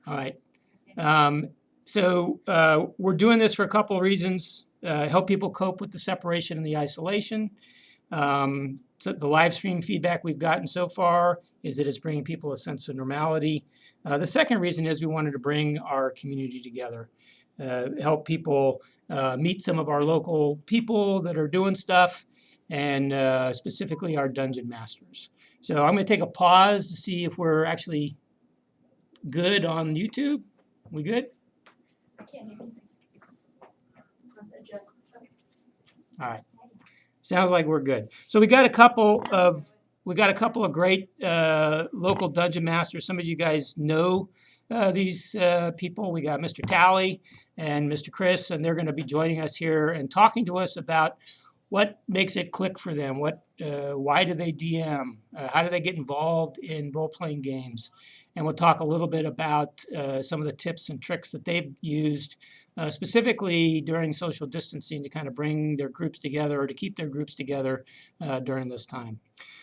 All right. Um, we're doing this for a couple of reasons. Help people cope with the separation and the isolation. So the live stream feedback we've gotten so far is that it's bringing people a sense of normality. The second reason is we wanted to bring our community together, help people meet some of our local people that are doing stuff, and specifically our dungeon masters. So I'm going to take a pause to see if we're actually good on YouTube. We good? I can't hear anything. Let's adjust. All right. Sounds like we're good. So we got a couple of great local dungeon masters. Some of you guys know these people. We got Mr. Tally and Mr. Chris, and they're going to be joining us here and talking to us about what makes it click for them. Why do they DM? How do they get involved in role-playing games? And we'll talk a little bit about some of the tips and tricks that they've used specifically during social distancing to kind of bring their groups together or to keep their groups together during this time.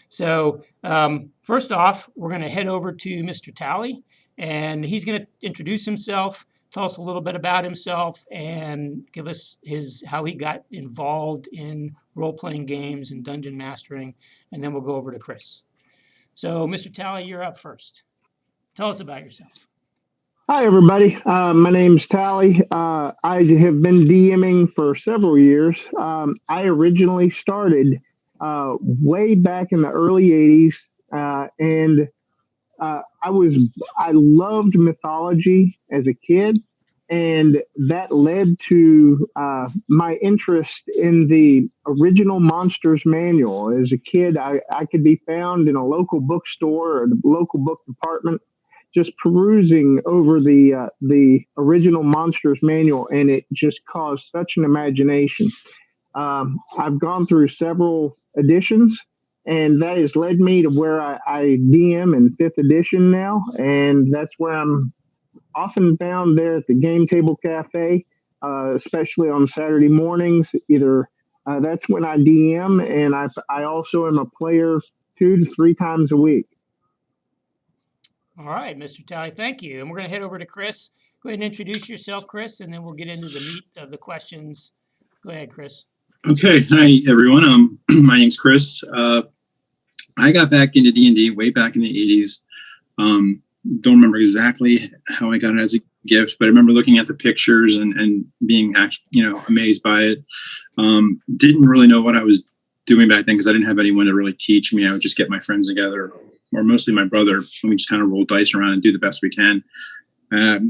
So first off, we're going to head over to Mr. Tally, and he's going to introduce himself, tell us a little bit about himself, and give us how he got involved in role-playing games and dungeon mastering, and then we'll go over to Chris. So, Mr. Tally, you're up first. Tell us about yourself. Hi, everybody. My name's Tally. I have been DMing for several years. I originally started way back in the early 80s, and I was I loved mythology as a kid, and that led to my interest in the original Monsters Manual. As a kid, I could be found in a local bookstore or the local book department just perusing over the original Monsters Manual, and it just caused such an imagination. I've gone through several editions, and that has led me to where I DM in fifth edition now, and that's where I'm often found there at the Game Table Cafe, especially on Saturday mornings. Either that's when I DM, and I also am a player 2 to 3 times a week. All right, Mr. Tally, thank you. And we're going to head over to Chris. Go ahead and introduce yourself, Chris, and then we'll get into the meat of the questions. Go ahead, Chris. Okay, hi everyone. My name's Chris. I got back into D&D way back in the 80s. Don't remember exactly how I got it as a gift, but I remember looking at the pictures and being actually, amazed by it. Didn't really know what I was doing back then because I didn't have anyone to really teach me. I would just get my friends together, or mostly my brother, and we just kind of roll dice around and do the best we can.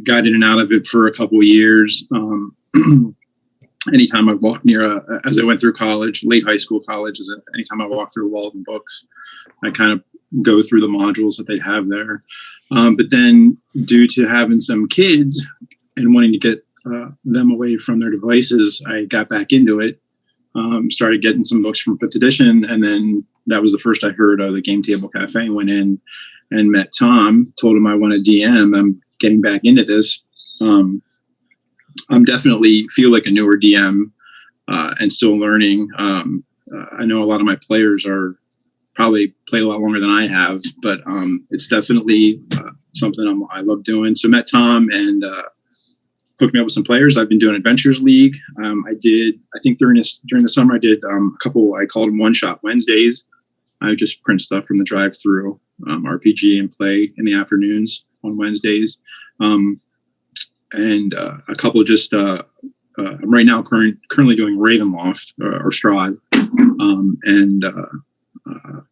Got in and out of it for a couple of years. Anytime I walked as I went through college, late high school, college, anytime I walked through Walden Books, I kind of go through the modules that they have there. But then due to having some kids and wanting to get them away from their devices, I got back into it, started getting some books from fifth edition. And then that was the first I heard of the Game Table Cafe. Went in and met Tom, told him I want to DM. I'm getting back into this. I'm definitely feel like a newer DM and still learning. I know a lot of my players are probably played a lot longer than I have, but it's definitely something I love doing. So met Tom and hooked me up with some players. I've been doing Adventures League. I think during the summer, I did a couple, I called them one-shot Wednesdays. I would just print stuff from the drive-through RPG and play in the afternoons on Wednesdays. And a couple just right now currently doing Ravenloft or Strahd, and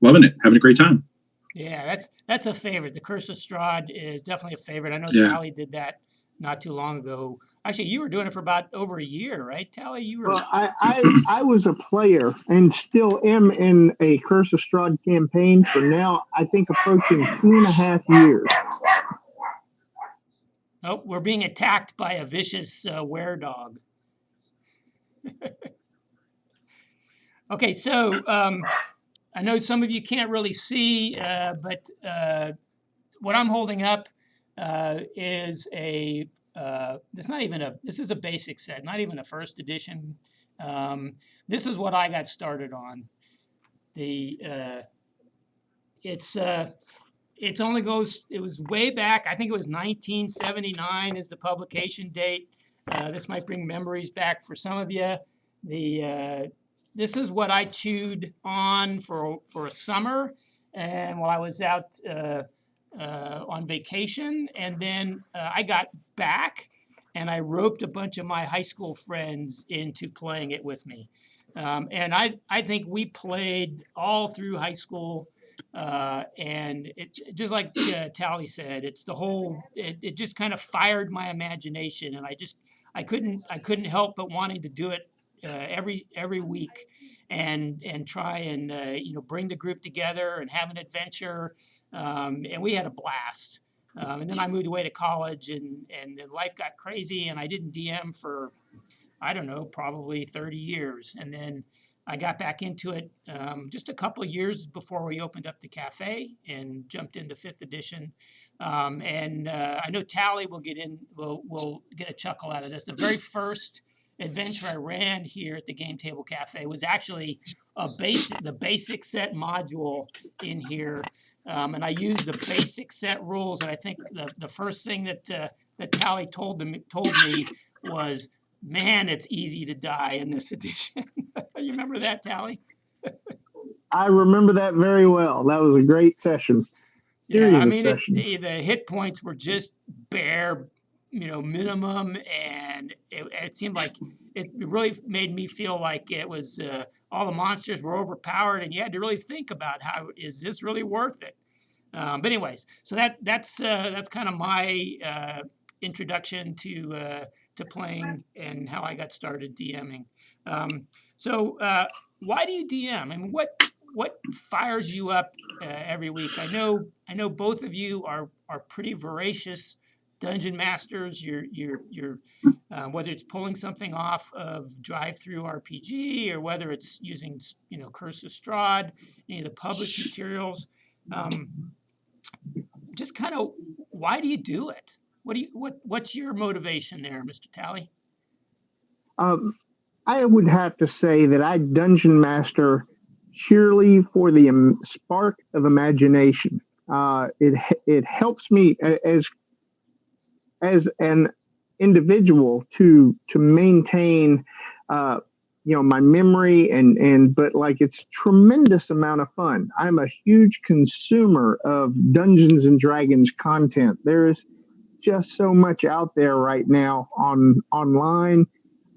loving it, having a great time. Yeah, that's a favorite. The Curse of Strahd is definitely a favorite. I know Yeah. Tally did that not too long ago. Actually, you were doing it for about over a year, right, Tally? You were. Well, I was a player and still am in a Curse of Strahd campaign for now, I think approaching 2.5 years. Oh, we're being attacked by a vicious were-dog. Okay, so I know some of you can't really see, but what I'm holding up is this is a basic set, not even a first edition. This is what I got started on. It's only goes, it was way back, I think it was 1979 is the publication date. This might bring memories back for some of you. This is what I chewed on for a summer, and while I was out on vacation, and then I got back and I roped a bunch of my high school friends into playing it with me. And I think we played all through high school. And it just like Tally said, it's the whole. It just kind of fired my imagination, and I couldn't help but wanting to do it every week, and try and bring the group together and have an adventure. And we had a blast. And then I moved away to college, and then life got crazy, and I didn't DM for, I don't know, probably 30 years. And then I got back into it just a couple of years before we opened up the cafe and jumped into fifth edition. And I know Tally will get a chuckle out of this. The very first adventure I ran here at the Game Table Cafe was actually the basic set module in here. And I used the basic set rules. And I think the first thing that Tally told me was, man, it's easy to die in this edition. You remember that, Tally? I remember that very well. That was a great session. Yeah, I mean, Session. the hit points were just bare, minimum, and it seemed like it really made me feel like it was all the monsters were overpowered, and you had to really think about how is this really worth it. But anyways, so that's kind of my introduction to playing and how I got started DMing. So why do you DM? I mean, what fires you up every week? I know both of you are pretty voracious dungeon masters. You're whether it's pulling something off of Drive-Thru RPG or whether it's using Curse of Strahd, any of the published materials. Just kind of, why do you do it? What's your motivation there, Mr. Tally? I would have to say that I dungeon master purely for the spark of imagination. It helps me as an individual to maintain my memory but like it's tremendous amount of fun. I'm a huge consumer of Dungeons and Dragons content. There is just so much out there right now online.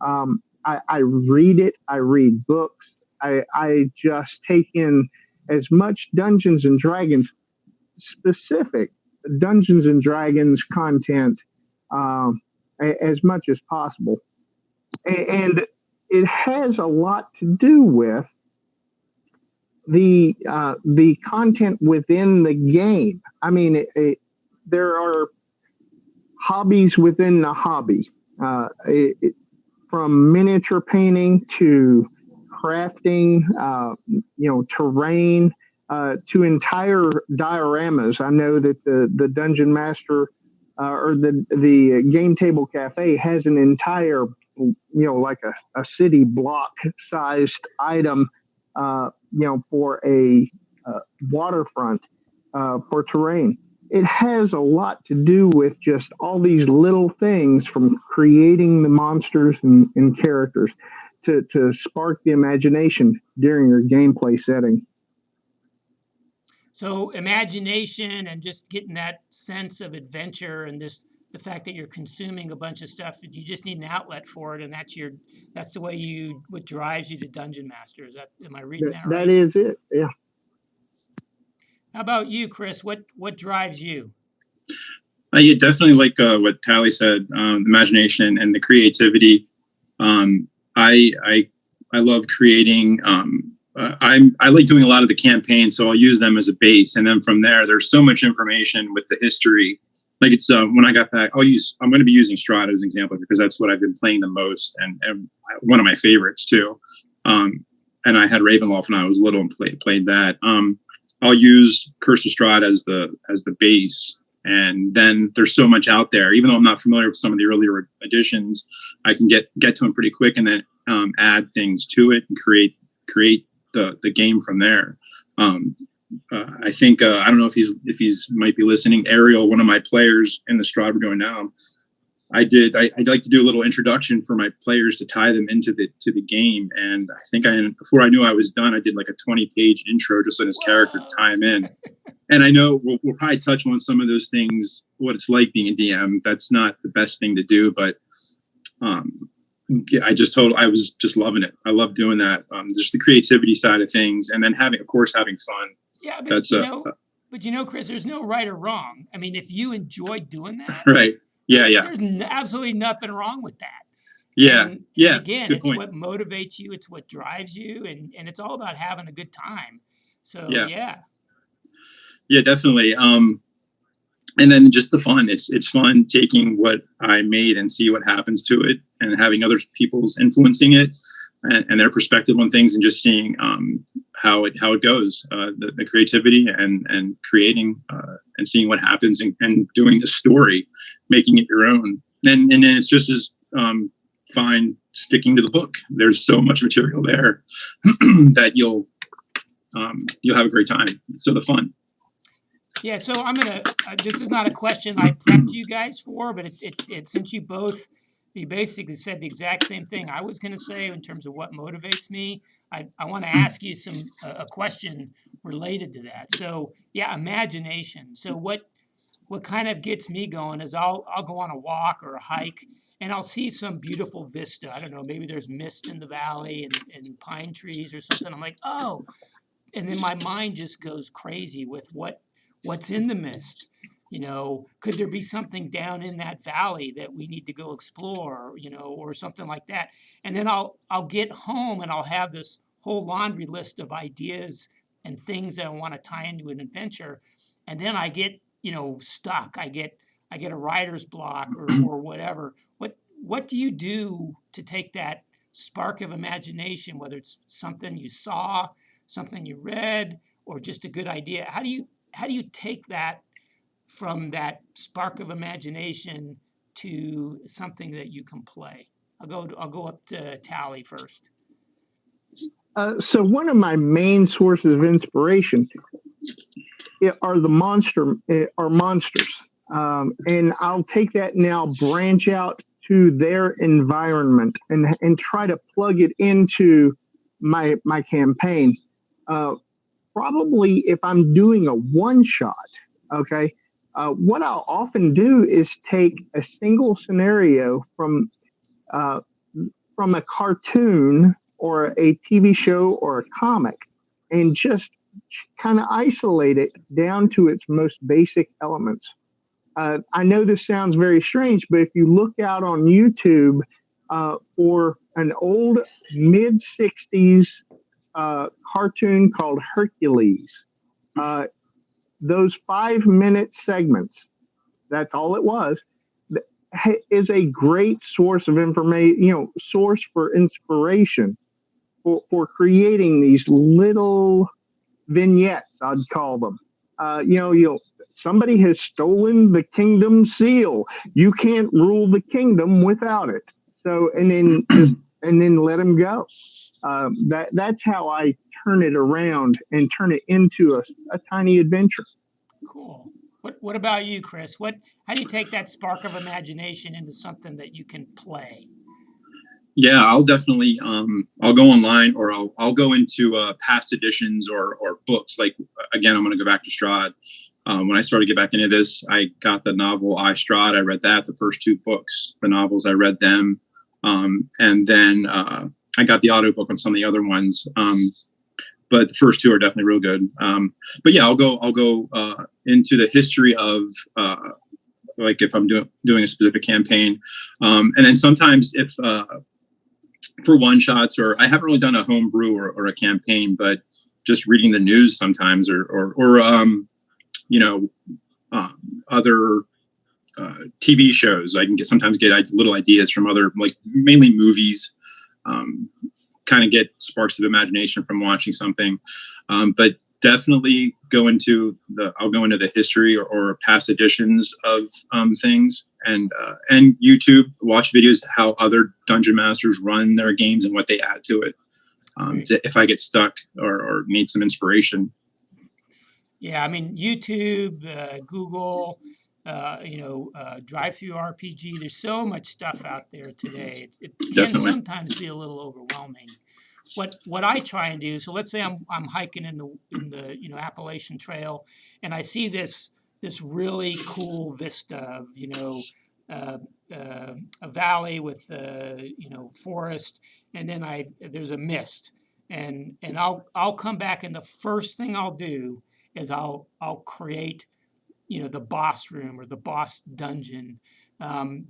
I read it. I read books. I just take in as much Dungeons and Dragons, specific Dungeons and Dragons content as much as possible. And it has a lot to do with the content within the game. I mean, there are hobbies within the hobby, from miniature painting to crafting, terrain, to entire dioramas. I know that the Dungeon Master or the Game Table Cafe has an entire, like a city block sized item, for a waterfront for terrain. It has a lot to do with just all these little things, from creating the monsters and characters to spark the imagination during your gameplay setting. So imagination and just getting that sense of adventure and the fact that you're consuming a bunch of stuff, you just need an outlet for it, and that's the way what drives you to Dungeon Master. Am I reading that right? That is it. Yeah. How about you, Chris? What drives you? Yeah, definitely like what Tally said, imagination and the creativity. I love creating. I like doing a lot of the campaigns, so I'll use them as a base, and then from there, there's so much information with the history. Like it's when I got back, I'm going to be using Strahd as an example because that's what I've been playing the most, and one of my favorites too. And I had Ravenloft when I was little and played that. I'll use Curse of Strahd as the base, and then there's so much out there. Even though I'm not familiar with some of the earlier editions, I can get to them pretty quick, and then add things to it and create the game from there. I think I don't know if he's might be listening. Ariel, one of my players in the Strahd we're doing now. I'd like to do a little introduction for my players to tie them into the game. And I think before I knew I was done, I did like a 20-page intro just on his character to tie him in. And I know we'll probably touch on some of those things, what it's like being a DM. That's not the best thing to do, but yeah, I was just loving it. I love doing that. Just the creativity side of things, and then having fun. Yeah, but That's Chris, there's no right or wrong. I mean, if you enjoy doing that, right. Yeah. there's absolutely nothing wrong with that. Yeah. And Yeah. again, Good it's point. what motivates you. It's what drives you, and it's all about having a good time. So Yeah, definitely. And then just the fun. It's fun taking what I made and see what happens to it, and having other people's influencing it and their perspective on things, and just seeing how it goes, the creativity and creating and seeing what happens, and doing the story, making it your own. And then it's just as fine sticking to the book. There's so much material there that you'll have a great time. So the fun. Yeah, so I'm gonna. This is not a question I prepped you guys for, but it since you basically said the exact same thing I was gonna say in terms of what motivates me. I want to ask you a question related to that. So yeah, imagination. So what kind of gets me going is I'll go on a walk or a hike, and I'll see some beautiful vista. I don't know, maybe there's mist in the valley and pine trees or something. I'm like, oh, and then my mind just goes crazy with what's in the mist. Could there be something down in that valley that we need to go explore, or something like that? And then I'll get home and I'll have this whole laundry list of ideas and things that I want to tie into an adventure. And then I get, stuck. I get a writer's block or whatever. What do you do to take that spark of imagination, whether it's something you saw, something you read, or just a good idea? How do you take that from that spark of imagination to something that you can play? I'll go up to Tally first. So one of my main sources of inspiration are monsters, and I'll take that and I'll branch out to their environment and try to plug it into my campaign. Probably if I'm doing a one shot, okay, what I'll often do is take a single scenario from a cartoon or a TV show or a comic, and just kind of isolate it down to its most basic elements. I know this sounds very strange, but if you look out on YouTube for an old mid 60s cartoon called Hercules, those 5-minute segments, that's all it was, is a great source of information, source for inspiration for creating these little vignettes, I'd call them. Somebody has stolen the kingdom seal. You can't rule the kingdom without it. So, and then let them go. That's how I turn it around and turn it into a tiny adventure. Cool. What about you, Chris? How do you take that spark of imagination into something that you can play? Yeah, I'll definitely I'll go online, or I'll go into past editions or books. Like, again, I'm going to go back to Strahd. When I started to get back into this, I got the novel I, Strahd. I read that, the first 2 books, the novels, I read them. And then I got the audiobook on some of the other ones. But the first 2 are definitely real good. But yeah, I'll go into the history of like if I'm doing a specific campaign. And then sometimes if for one shots, or I haven't really done a home brew or a campaign, but just reading the news sometimes, or other TV shows, I can sometimes get little ideas from other, like mainly movies, kind of get sparks of imagination from watching something. But definitely I'll go into the history or past editions of things, and YouTube, watch videos how other dungeon masters run their games and what they add to it. If I get stuck or need some inspiration. Yeah, I mean, YouTube, Google, Drive-Through RPG. There's so much stuff out there today. It can Definitely. sometimes be a little overwhelming. What I try and do. So let's say I'm hiking in the Appalachian Trail, and I see this really cool vista of uh, a valley with forest, and then there's a mist, and I'll come back, and the first thing I'll do is I'll create the boss room or the boss dungeon, um,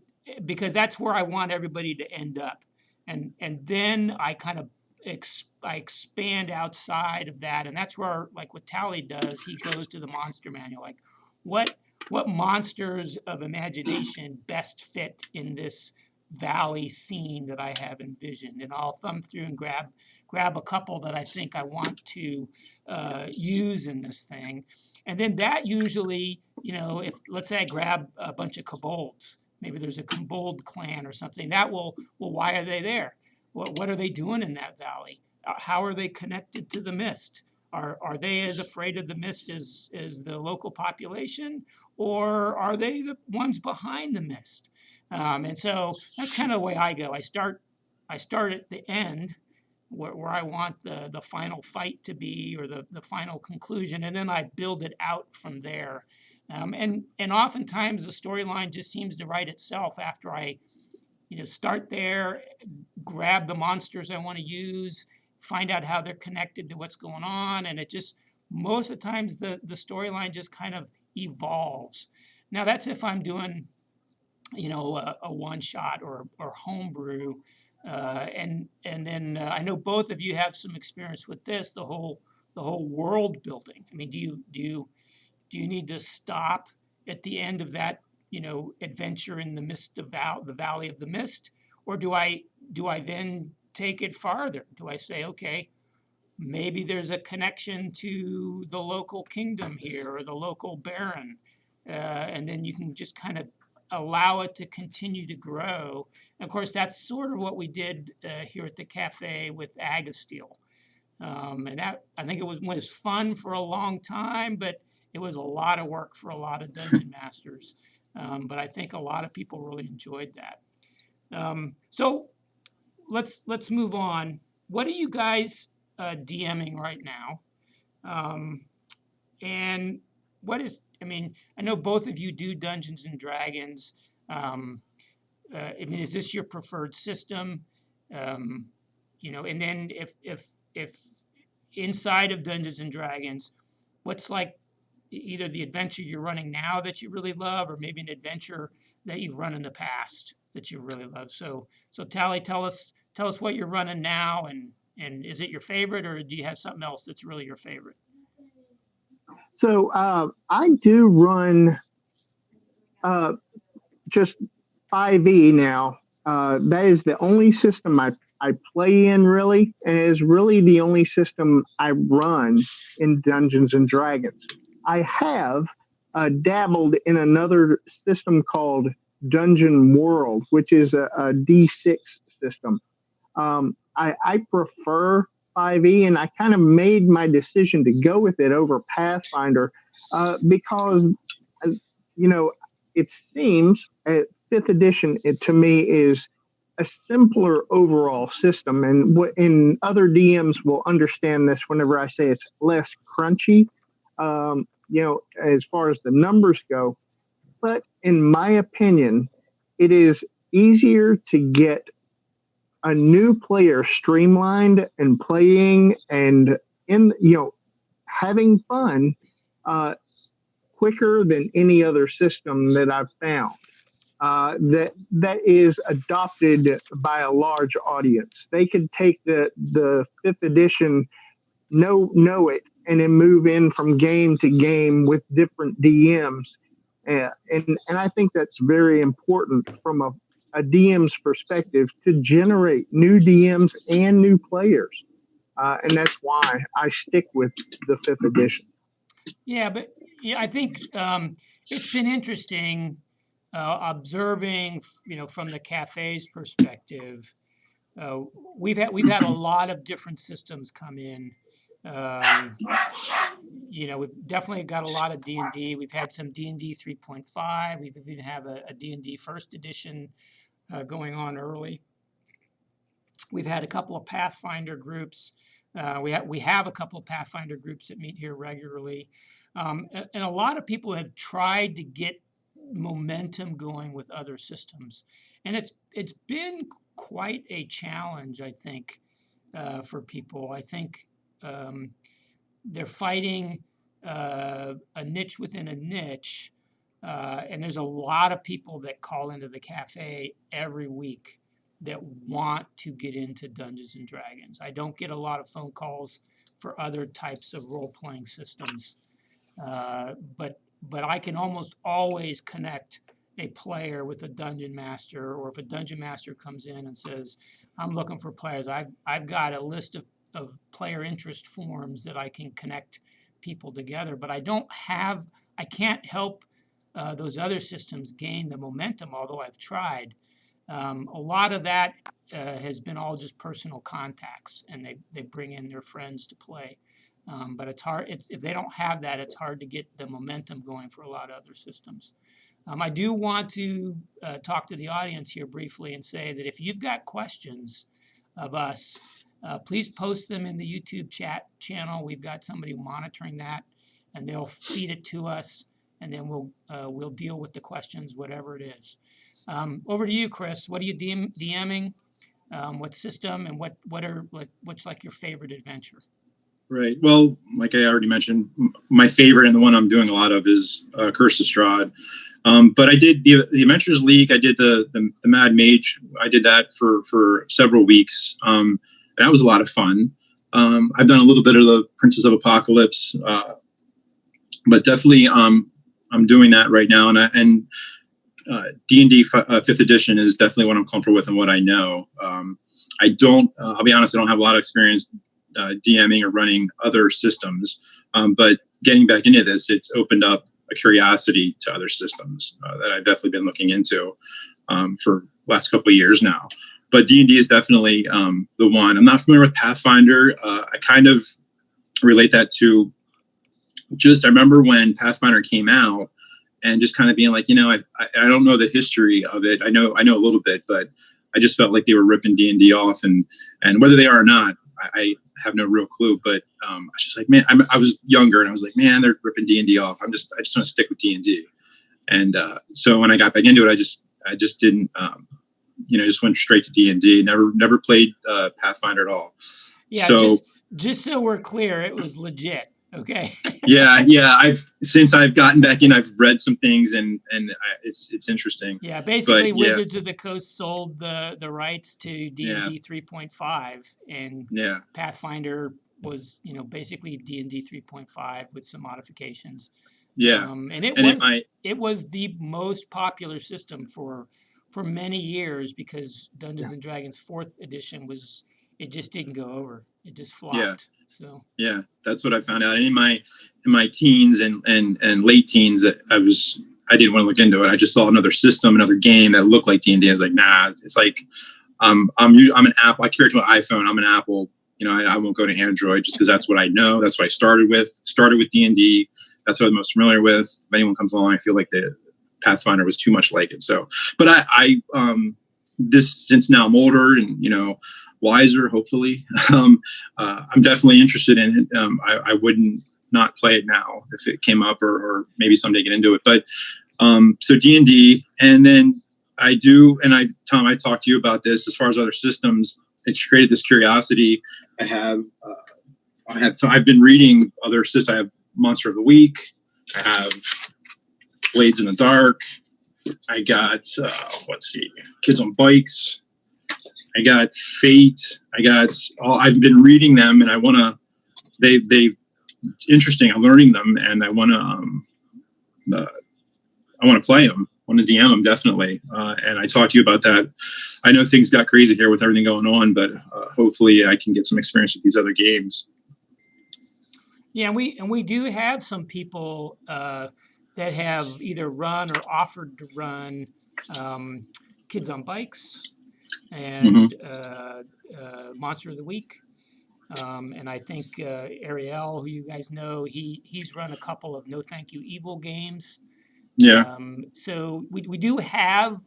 because that's where I want everybody to end up, and then I kind of I expand outside of that, and that's where, like what Tally does, he goes to the monster manual, like what what monsters of imagination best fit in this valley scene that I have envisioned, and I'll thumb through and grab a couple that I think I want to use in this thing, and then that usually, if let's say I grab a bunch of kobolds, maybe there's a kobold clan or something, that will, well, why are they there? What are they doing in that valley? How are they connected to the mist? Are they as afraid of the mist as the local population, or are they the ones behind the mist? And so that's kind of the way I go. I start at the end where I want the final fight to be, or the final conclusion, and then I build it out from there. And oftentimes the storyline just seems to write itself after I start there, grab the monsters I want to use, find out how they're connected to what's going on, and it just, most of the times the storyline just kind of evolves. Now that's if I'm doing a one shot or homebrew, and then I know both of you have some experience with this, the whole world building. I mean, do you need to stop at the end of that adventure in the mist of the valley of the mist, or do I then take it farther? Do I say, okay, maybe there's a connection to the local kingdom here or the local baron, and then you can just kind of allow it to continue to grow. And of course, that's sort of what we did here at the cafe with Agasteel. And that, I think, it was fun for a long time, but it was a lot of work for a lot of dungeon masters. But I think a lot of people really enjoyed that. So let's move on. What are you guys DMing right now? And I mean, I know both of you do Dungeons and Dragons. I mean, is this your preferred system? And then if inside of Dungeons and Dragons, what's like either the adventure you're running now that you really love, or maybe an adventure that you've run in the past that you really love? So Tally, tell us what you're running now, and is it your favorite, or do you have something else that's really your favorite? So I do run just 5e now. That is the only system I play in, really, and it is really the only system I run in Dungeons and Dragons. I have dabbled in another system called Dungeon World, which is a D6 system. I prefer 5e, and I kind of made my decision to go with it over Pathfinder because, it seems 5th edition, to me, is a simpler overall system. And in other DMs will understand this whenever I say it's less crunchy, as far as the numbers go. But in my opinion, it is easier to get a new player streamlined and playing and having fun quicker than any other system that I've found that is adopted by a large audience. They could take the 5th edition, know it, and then move in from game to game with different DMs. And I think that's very important from a DM's perspective, to generate new DMs and new players. And that's why I stick with the 5th edition. Yeah, but I think it's been interesting observing, from the cafe's perspective. We've had a lot of different systems come in. you know, we've definitely got a lot of D&D. We've had some D&D 3.5. We've even have a D&D first edition going on early. We've had a couple of Pathfinder groups. We have a couple of Pathfinder groups that meet here regularly. And a lot of people have tried to get momentum going with other systems. And it's been quite a challenge, I think, for people. I think they're fighting a niche within a niche. And there's a lot of people that call into the cafe every week that want to get into Dungeons and Dragons. I don't get a lot of phone calls for other types of role-playing systems, but I can almost always connect a player with a dungeon master, or if a dungeon master comes in and says, "I'm looking for players," I've got a list of player interest forms that I can connect people together, but I can't help those other systems gain the momentum, although I've tried. A lot of that has been all just personal contacts, and they bring in their friends to play. But it's hard. If they don't have that, it's hard to get the momentum going for a lot of other systems. I do want to talk to the audience here briefly and say that if you've got questions of us, please post them in the YouTube chat channel. We've got somebody monitoring that, and they'll feed it to us, and then we'll deal with the questions, whatever it is. Over to you, Chris. What are you DMing? What system, and what's like your favorite adventure? Right. Well, like I already mentioned, my favorite and the one I'm doing a lot of is Curse of Strahd. But I did the Adventures League. I did the Mad Mage. I did that for several weeks. That was a lot of fun. I've done a little bit of the Princess of Apocalypse, but definitely I'm doing that right now. And D&D 5th edition is definitely what I'm comfortable with and what I know. I'll be honest, I don't have a lot of experience DMing or running other systems, but getting back into this, it's opened up a curiosity to other systems that I've definitely been looking into for the last couple of years now. But D&D is definitely the one. I'm not familiar with Pathfinder. I kind of relate that to I remember when Pathfinder came out, and just kind of being like, I don't know the history of it. I know a little bit, but I just felt like they were ripping D&D off, and whether they are or not, I have no real clue. But I was just like, man, I was younger, and I was like, man, they're ripping D&D off. I just want to stick with D&D. And so when I got back into it, I just didn't, just went straight to D&D. Never played Pathfinder at all. Yeah, so, just so we're clear, it was legit. Okay. yeah. Since I've gotten back in, I've read some things, and it's interesting. Yeah, basically, but, yeah. Wizards of the Coast sold the rights to D&D 3.5, and Pathfinder was basically D&D 3.5 with some modifications. Yeah, and it was the most popular system for many years, because Dungeons and Dragons 4th edition it just didn't go over. It just flopped. Yeah. So yeah, that's what I found out. And in my teens and late teens, I didn't want to look into it. I just saw another system, another game that looked like D&D. I was like, nah. It's like I'm an Apple. I carry it to an iPhone. I'm an Apple. I won't go to Android just because that's what I know. That's what I started with. Started with D&D. That's what I'm most familiar with. If anyone comes along, I feel like the Pathfinder was too much like it. So, but since now I'm older and wiser, hopefully, I'm definitely interested in it. I wouldn't not play it now if it came up, or maybe someday get into it. But so D&D, and then Tom, I talked to you about this as far as other systems. It's created this curiosity. I've been reading other systems. I have Monster of the Week. I have Blades in the Dark. I got Kids on Bikes. I got Fate. I've been reading them, and I want to. It's interesting. I'm learning them, and I want to play them. I want to DM them definitely. And I talked to you about that. I know things got crazy here with everything going on, but hopefully I can get some experience with these other games. Yeah, and we do have some people that have either run or offered to run Kids on Bikes and Monster of the Week. And I think Ariel, who you guys know, he's run a couple of No Thank You Evil games. Yeah. So we do have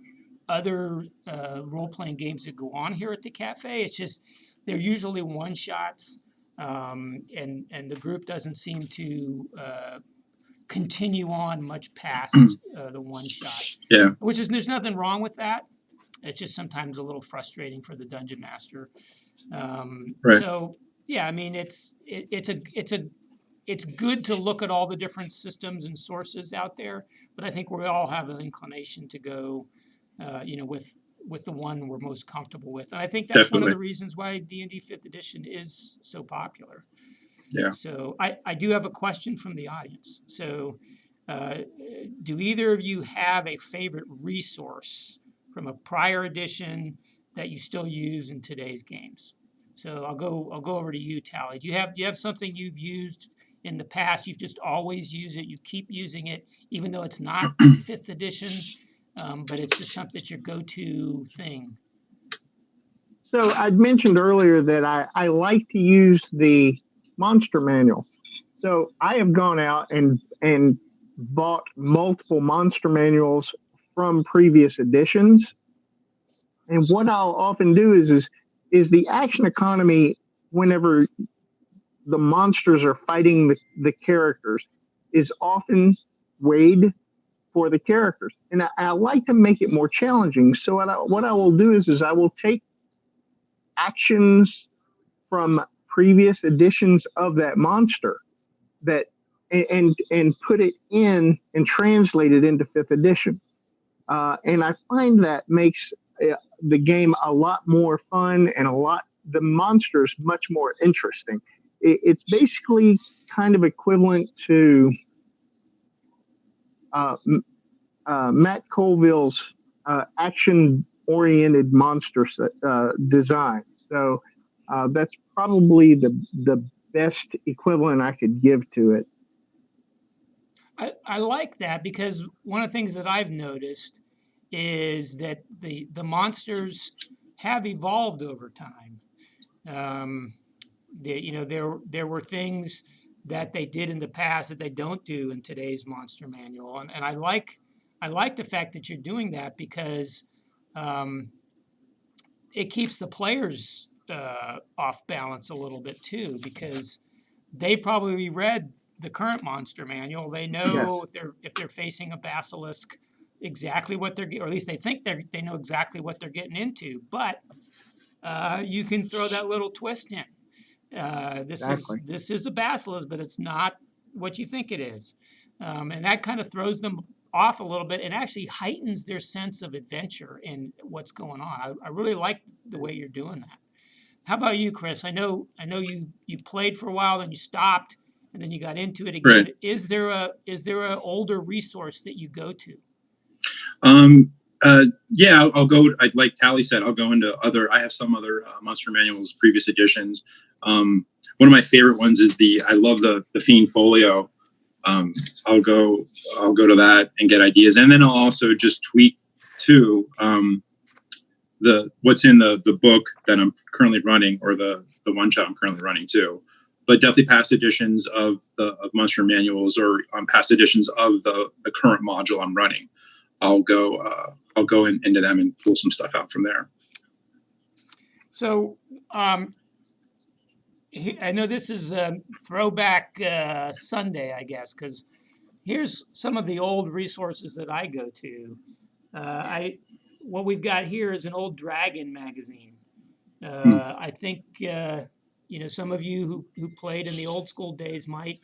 other role-playing games that go on here at the cafe. It's just they're usually one-shots, and the group doesn't seem to continue on much past the one-shot. Yeah. Which is there's nothing wrong with that. It's just sometimes a little frustrating for the dungeon master. Right. So yeah, I mean it's good to look at all the different systems and sources out there, but I think we all have an inclination to go, with the one we're most comfortable with, and I think that's one of Definitely. the reasons why D&D 5th edition is so popular. Yeah. So I do have a question from the audience. So, do either of you have a favorite resource from a prior edition that you still use in today's games? So I'll go over to you, Tally. Do you have something you've used in the past? You've just always used it. You keep using it, even though it's not 5th edition, but it's just something that's your go-to thing. So I'd mentioned earlier that I like to use the monster manual. So I have gone out and bought multiple monster manuals from previous editions. And what I'll often do is the action economy, whenever the monsters are fighting the characters, is often weighed for the characters. And I like to make it more challenging. So what I will do is I will take actions from previous editions of that monster and put it in and translate it into 5th edition. And I find that makes the game a lot more fun and the monsters much more interesting. It's basically kind of equivalent to Matt Colville's action-oriented monster design. So that's probably the best equivalent I could give to it. I like that because one of the things that I've noticed is that the monsters have evolved over time. There were things that they did in the past that they don't do in today's monster manual, and I like the fact that you're doing that because it keeps the players off balance a little bit too, because they probably read the current monster manual. They know if they're facing a basilisk exactly what they're, or at least they think they know exactly what they're getting into. But you can throw that little twist in. This is a basilisk, but it's not what you think it is, and that kind of throws them off a little bit and actually heightens their sense of adventure in what's going on. I really like the way you're doing that. How about you, Chris? I know you played for a while, then you stopped, and then you got into it again. Right. Is there a older resource that you go to? Yeah, I'll go. Like Tally said, I'll go into I have some other monster manuals, previous editions. One of my favorite ones is I love the Fiend Folio. I'll go to that and get ideas, and then I'll also just tweak too what's in the book that I'm currently running, or the one shot I'm currently running too. But definitely past editions of monster manuals, or past editions of the current module I'm running. I'll go into them and pull some stuff out from there. So I know this is a throwback Sunday, I guess, because here's some of the old resources that I go to. What we've got here is an old Dragon magazine. I think some of you who played in the old school days might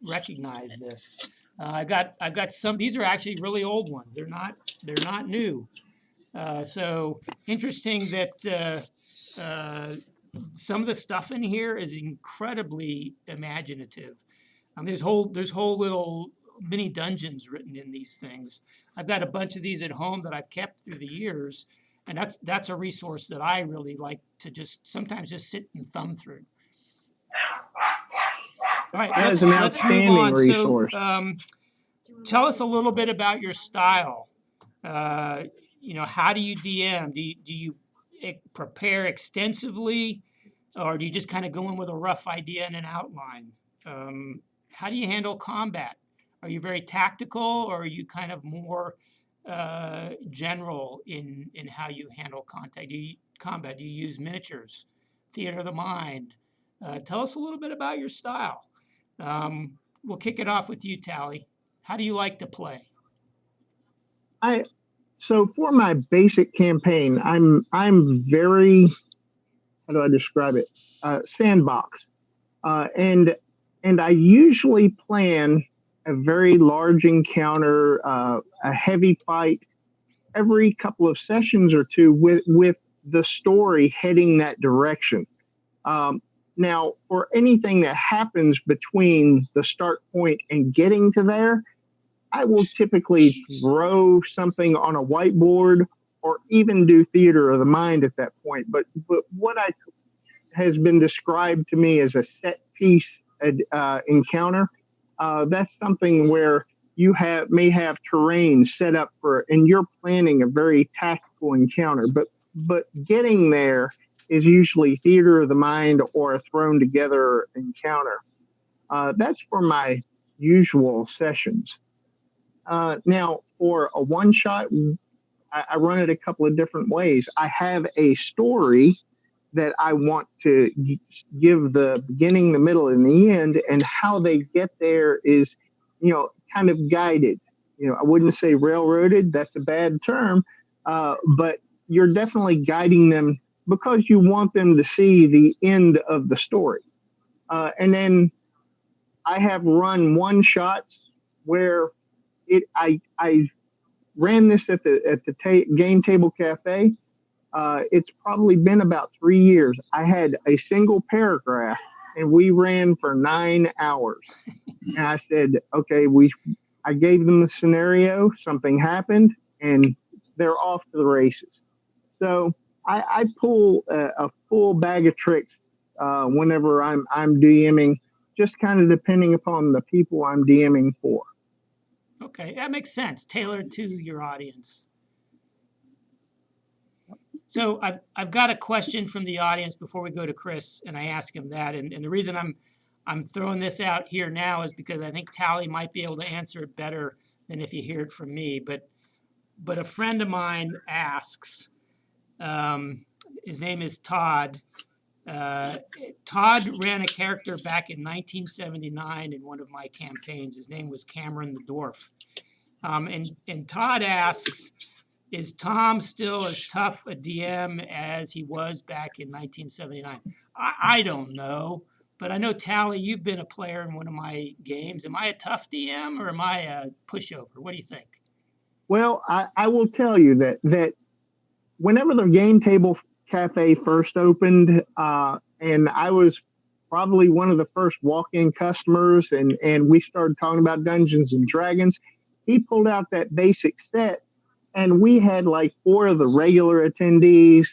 recognize this. I've got some. These are actually really old ones. They're not new. So interesting that some of the stuff in here is incredibly imaginative. There's whole little mini dungeons written in these things. I've got a bunch of these at home that I've kept through the years, and that's a resource that I really like to sometimes just sit and thumb through. All right, That is an let's move outstanding on. resource. So, tell us a little bit about your style. How do you DM? Do you prepare extensively Or do you just kind of go in with a rough idea and an outline? How do you handle combat? Are you very tactical, or are you kind of more general in how you handle combat? Do you use miniatures, theater of the mind? Tell us a little bit about your style. We'll kick it off with you, Tally. How do you like to play? So for my basic campaign, I'm very, how do I describe it? Sandbox, and I usually plan a very large encounter, a heavy fight every couple of sessions or two with the story heading that direction. Now, for anything that happens between the start point and getting to there, I will typically throw something on a whiteboard or even do theater of the mind at that point. But what I has been described to me as a set piece encounter, that's something where you may have terrain set up for, and you're planning a very tactical encounter. But getting there is usually theater of the mind or a thrown together encounter. That's for my usual sessions. Now, for a one shot, I run it a couple of different ways. I have a story that I want to give the beginning, the middle, and the end, and how they get there is, kind of guided. I wouldn't say railroaded, that's a bad term, but you're definitely guiding them because you want them to see the end of the story. And then I have run one shots where I ran this at the game table cafe. It's probably been about 3 years. I had a single paragraph, and we ran for 9 hours. And I said, okay, I gave them the scenario, something happened, and they're off to the races. So I pull a full bag of tricks whenever I'm DMing, just kind of depending upon the people I'm DMing for. Okay, that makes sense. Tailored to your audience. So I've got a question from the audience before we go to Chris, and I ask him that. And the reason I'm throwing this out here now is because I think Tally might be able to answer it better than if you hear it from me. But a friend of mine asks, his name is Todd. Todd ran a character back in 1979 in one of my campaigns. His name was Cameron the Dwarf. And Todd asks, is Tom still as tough a DM as he was back in 1979? I don't know, but I know, Tally, you've been a player in one of my games. Am I a tough DM or am I a pushover? What do you think? Well, I will tell you that whenever the Game Table Cafe first opened, and I was probably one of the first walk-in customers, and we started talking about Dungeons and Dragons, he pulled out that basic set, and we had like 4 of the regular attendees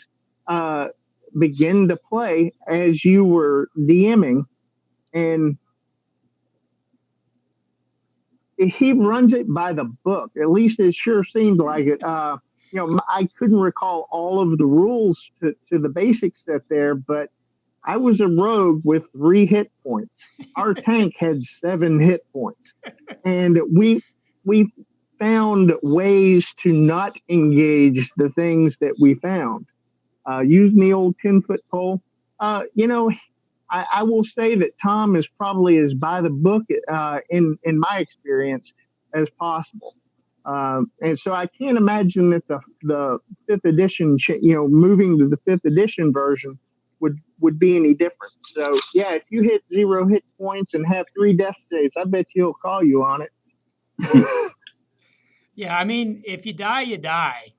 begin to play as you were DMing, and he runs it by the book. At least it sure seemed like it. I couldn't recall all of the rules to the basic set there, but I was a rogue with 3 hit points. Our tank had 7 hit points, and we found ways to not engage the things that we found. Using the old 10-foot pole. I will say that Tom is probably as by the book in my experience as possible. And so I can't imagine that the 5th edition, moving to the 5th edition version would be any different. So yeah, if you hit 0 hit points and have 3 death saves, I bet he'll call you on it. Yeah, I mean, if you die, you die,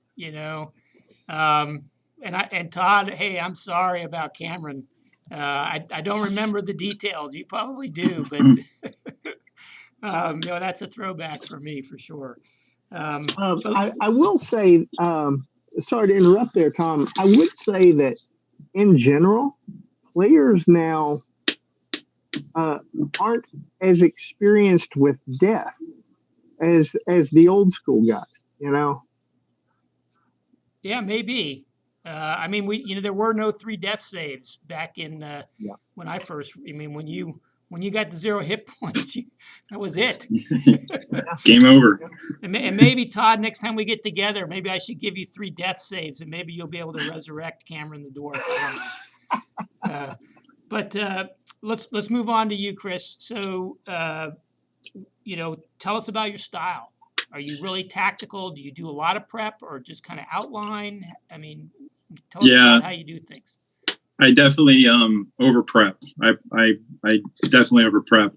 And Todd, hey, I'm sorry about Cameron. I don't remember the details. You probably do, but that's a throwback for me for sure. I will say, sorry to interrupt there, Tom. I would say that in general, players now aren't as experienced with death as the old school guys. Yeah, maybe. I mean, there were no 3 death saves back in Yeah. when I first. I mean, when you got to 0 hit points, that was it. Game over. And maybe Todd, next time we get together, maybe I should give you 3 death saves, and maybe you'll be able to resurrect Cameron the dwarf. I don't know. But let's move on to you, Chris. So tell us about your style. Are you really tactical? Do you do a lot of prep, or just kind of outline? I mean, tell us Yeah. about how you do things. I definitely over prep. I definitely over prep.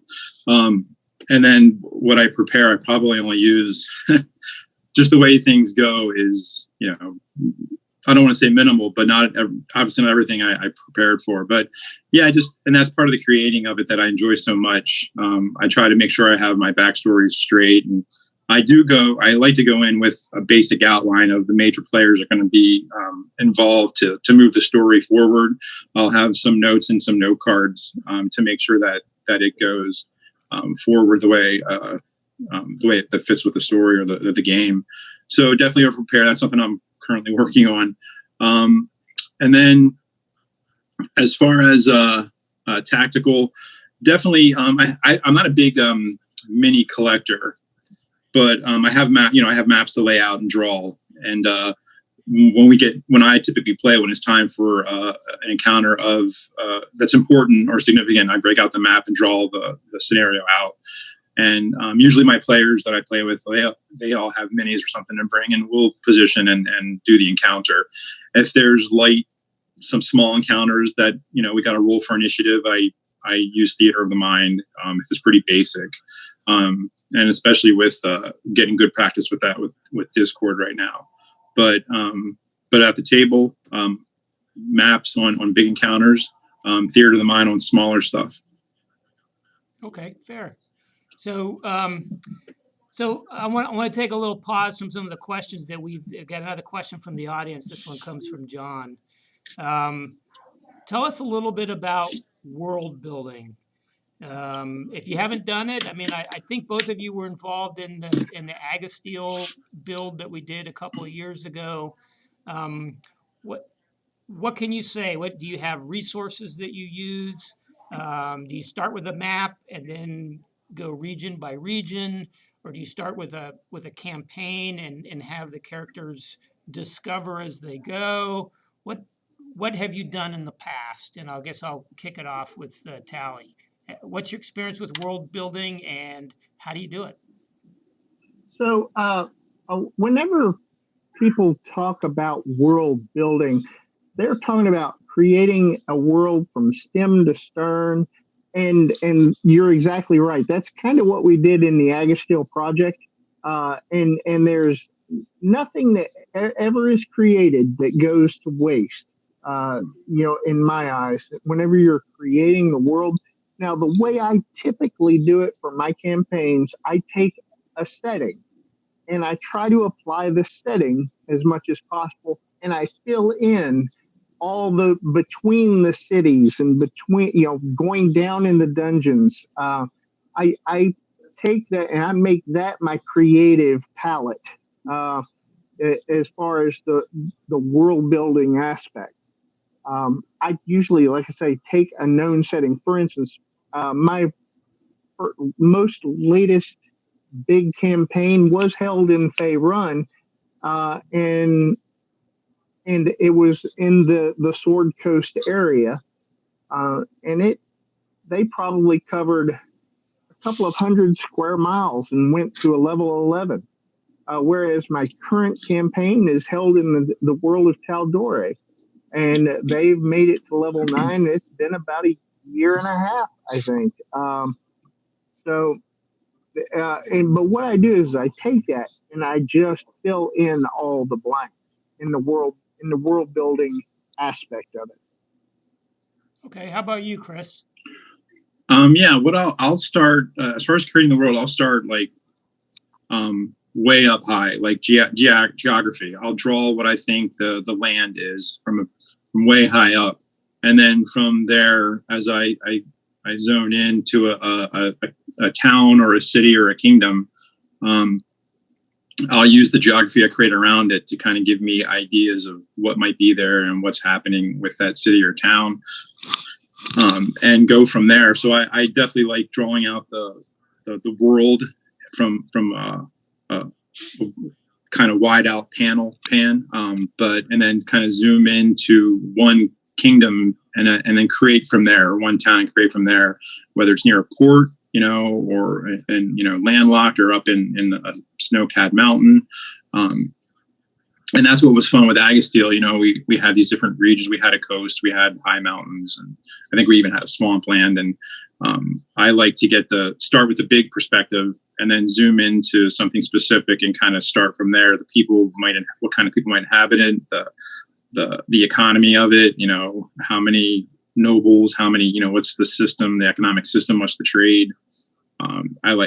And then what I prepare, I probably only use just the way things go is, I don't want to say minimal, but obviously not everything I prepared for. But yeah, and that's part of the creating of it that I enjoy so much. I try to make sure I have my backstory straight, and I like to go in with a basic outline of the major players that are going to be involved to move the story forward. I'll have some notes and some note cards to make sure that it goes forward the way that fits with the story or the game. So definitely over prepare. That's something I'm currently working on. And then as far as tactical, definitely I'm not a big mini collector. But I have maps to lay out and draw. And when I typically play, when it's time for an encounter of that's important or significant, I break out the map and draw the scenario out. And usually my players that I play with, they all have minis or something to bring, and we'll position and do the encounter. If there's some small encounters that we got to roll for initiative, I use theater of the mind if it's pretty basic. And especially with getting good practice with that with Discord right now. But at the table, maps on big encounters, theater of the mind on smaller stuff. Okay, fair. So I want to take a little pause from some of the questions that we've got. Another question from the audience. This one comes from John. Tell us a little bit about world building. If you haven't done it, I mean, I think both of you were involved in the Agasteel build that we did a couple of years ago. What can you say? What do you have resources that you use? Do you start with a map and then go region by region, or do you start with a campaign and have the characters discover as they go? What have you done in the past? And I guess I'll kick it off with Tally. What's your experience with world building, and how do you do it? So whenever people talk about world building, they're talking about creating a world from stem to stern. And you're exactly right. That's kind of what we did in the Agasteel project. And there's nothing that ever is created that goes to waste, in my eyes, whenever you're creating the world. Now, the way I typically do it for my campaigns, I take a setting and I try to apply the setting as much as possible. And I fill in all the between the cities and between, going down in the dungeons. I take that and I make that my creative palette as far as the world building aspect. I usually, like I say, take a known setting. For instance, my most latest big campaign was held in Faerun, and it was in the Sword Coast area, and they probably covered a couple of 100 square miles and went to a level 11. Whereas my current campaign is held in the world of Tal'Dorei, and they've made it to level 9. It's been about a year and a half, I think. But what I do is I take that and I just fill in all the blanks in the world building aspect of it. Okay, how about you, Chris? What I'll start as far as creating the world, I'll start way up high, like geography. I'll draw what I think the land is from way high up, and then from there, as I zone into a town or a city or a kingdom, I'll use the geography I create around it to kind of give me ideas of what might be there and what's happening with that city or town, and go from there. So I definitely like drawing out the world from a kind of wide out pan, but and then kind of zoom into one kingdom and then create from there, or one town and create from there, whether it's near a port, or landlocked or up in a snow-capped mountain. And that's what was fun with Agasteel. We had these different regions. We had a coast, we had high mountains, and I think we even had a swampland. And I like to start with the big perspective and then zoom into something specific and kind of start from there. What kind of people might inhabit it, the economy of it, how many nobles, how many, what's the system, the economic system, what's the trade.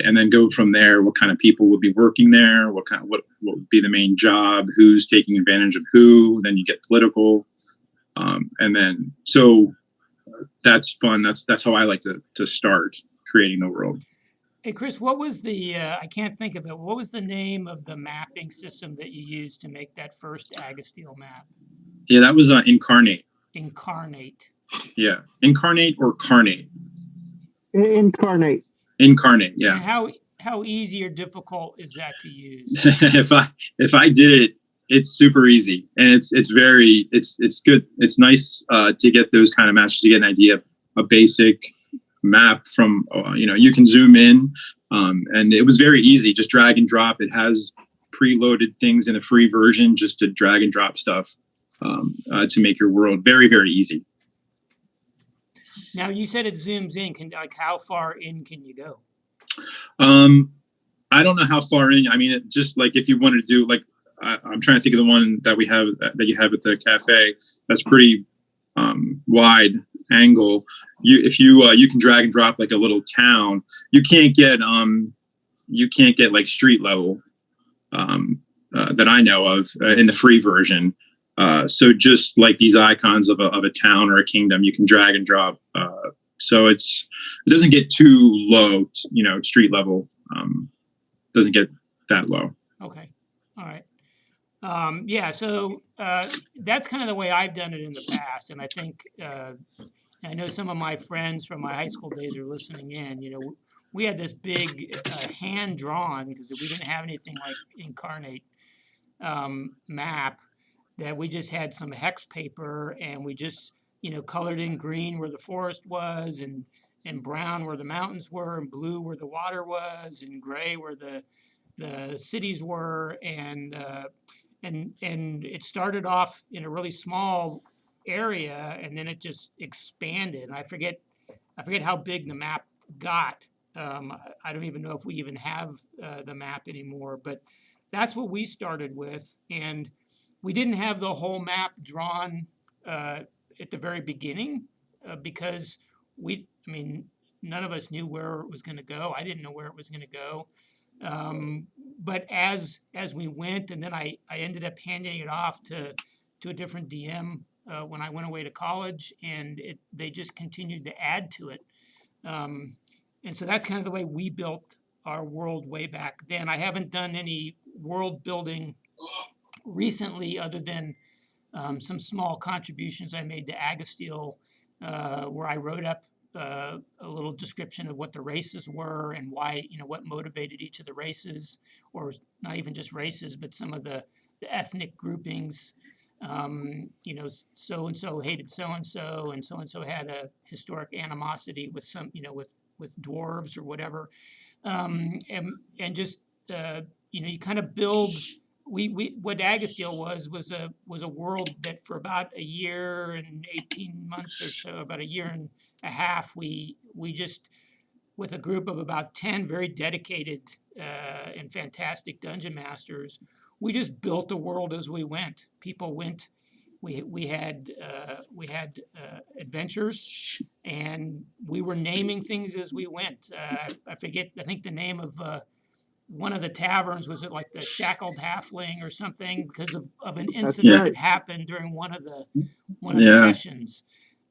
And then go from there. What kind of people would be working there? What would be the main job? Who's taking advantage of who? Then you get political, and then so that's fun. That's how I like to start creating the world. Hey, Chris, what was I can't think of it. What was the name of the mapping system that you used to make that first Agasteel map? Yeah, that was Incarnate. Incarnate. Yeah, Incarnate or Carnate. Incarnate. Incarnate, yeah. And how easy or difficult is that to use? if I did it, it's super easy, and it's good. It's nice to get those kind of matches to get an idea, a basic map from you can zoom in, and it was very easy. Just drag and drop. It has preloaded things in a free version, just to drag and drop stuff to make your world very, very easy. Now, you said it zooms in. How far in can you go? I don't know how far in. I mean, it just like if you wanted to do like, I'm trying to think of the one that you have at the cafe. That's pretty wide angle. You can drag and drop like a little town. You can't get like street level that I know of in the free version. So just like these icons of a town or a kingdom, you can drag and drop. So it doesn't get too low, street level. Doesn't get that low. Okay. All right. Yeah. So that's kind of the way I've done it in the past. And I think, I know some of my friends from my high school days are listening in. We had this big hand drawn, because we didn't have anything like Incarnate map, that we just had some hex paper, and we just, colored in green where the forest was, and brown where the mountains were, and blue where the water was, and gray where the cities were. And it started off in a really small area, and then it just expanded. And I forget how big the map got. I don't even know if we even have the map anymore, but that's what we started with. And we didn't have the whole map drawn at the very beginning, because none of us knew where it was going to go. I didn't know where it was going to go. But as we went, and then I ended up handing it off to a different DM when I went away to college, and they just continued to add to it. And so that's kind of the way we built our world way back then. I haven't done any world building recently, other than some small contributions I made to Agasteel, where I wrote up a little description of what the races were and why, what motivated each of the races, or not even just races, but some of the ethnic groupings. So-and-so hated so-and-so, and so-and-so had a historic animosity with some, with dwarves or whatever. And just, you kind of build. What Agasteel was a world that for about a year and 18 months or so, about a year and a half, we just, with a group of about 10 very dedicated and fantastic dungeon masters, we just built the world as we went. People went. We had adventures, and we were naming things as we went. I forget. I think the name of one of the taverns was it like the Shackled Halfling or something, because of an incident that happened during one of the sessions.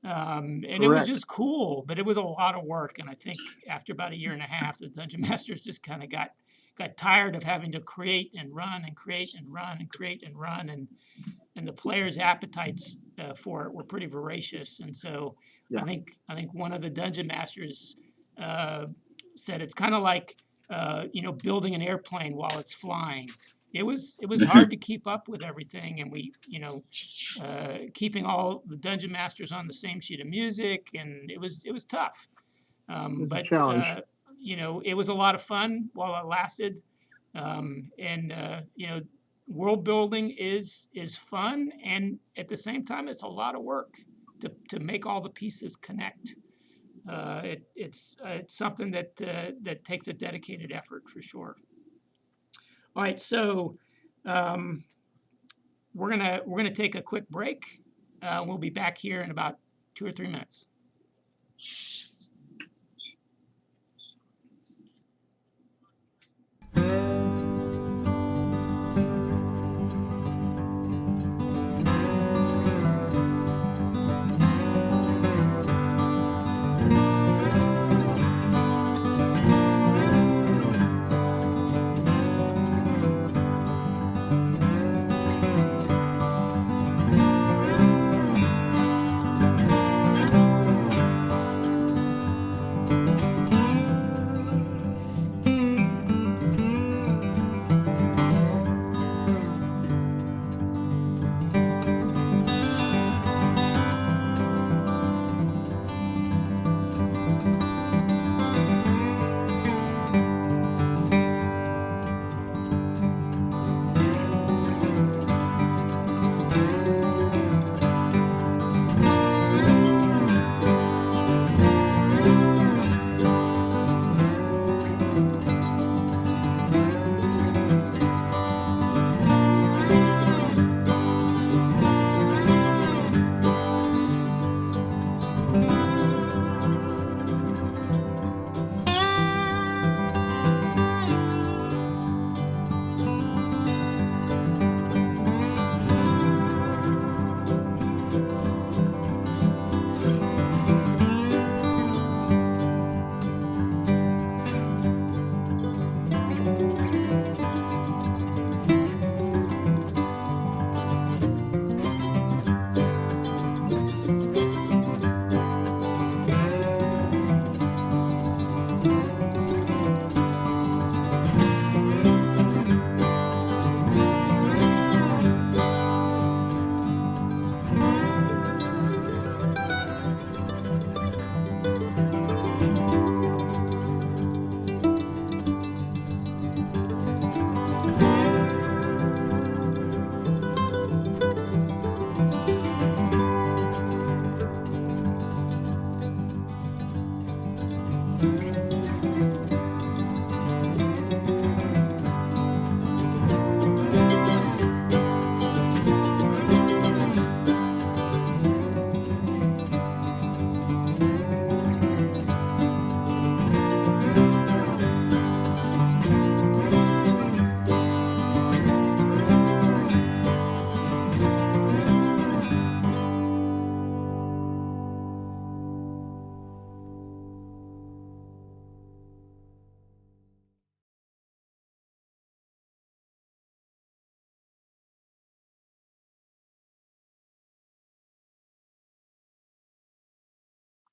And it was just cool, but it was a lot of work. And I think after about a year and a half, the dungeon masters just kind of got got tired of having to create and run and create and run and create and run, and the players' appetites for it were pretty voracious. And so Yeah. I think one of the dungeon masters said it's kind of like building an airplane while it's flying. It was hard to keep up with everything, and we keeping all the dungeon masters on the same sheet of music, and it was tough. It's a But challenge. it was a lot of fun while it lasted. World building is fun, and at the same time, it's a lot of work to make all the pieces connect. It's something that takes a dedicated effort for sure. All right, so we're gonna take a quick break. We'll be back here in about 2 or 3 minutes.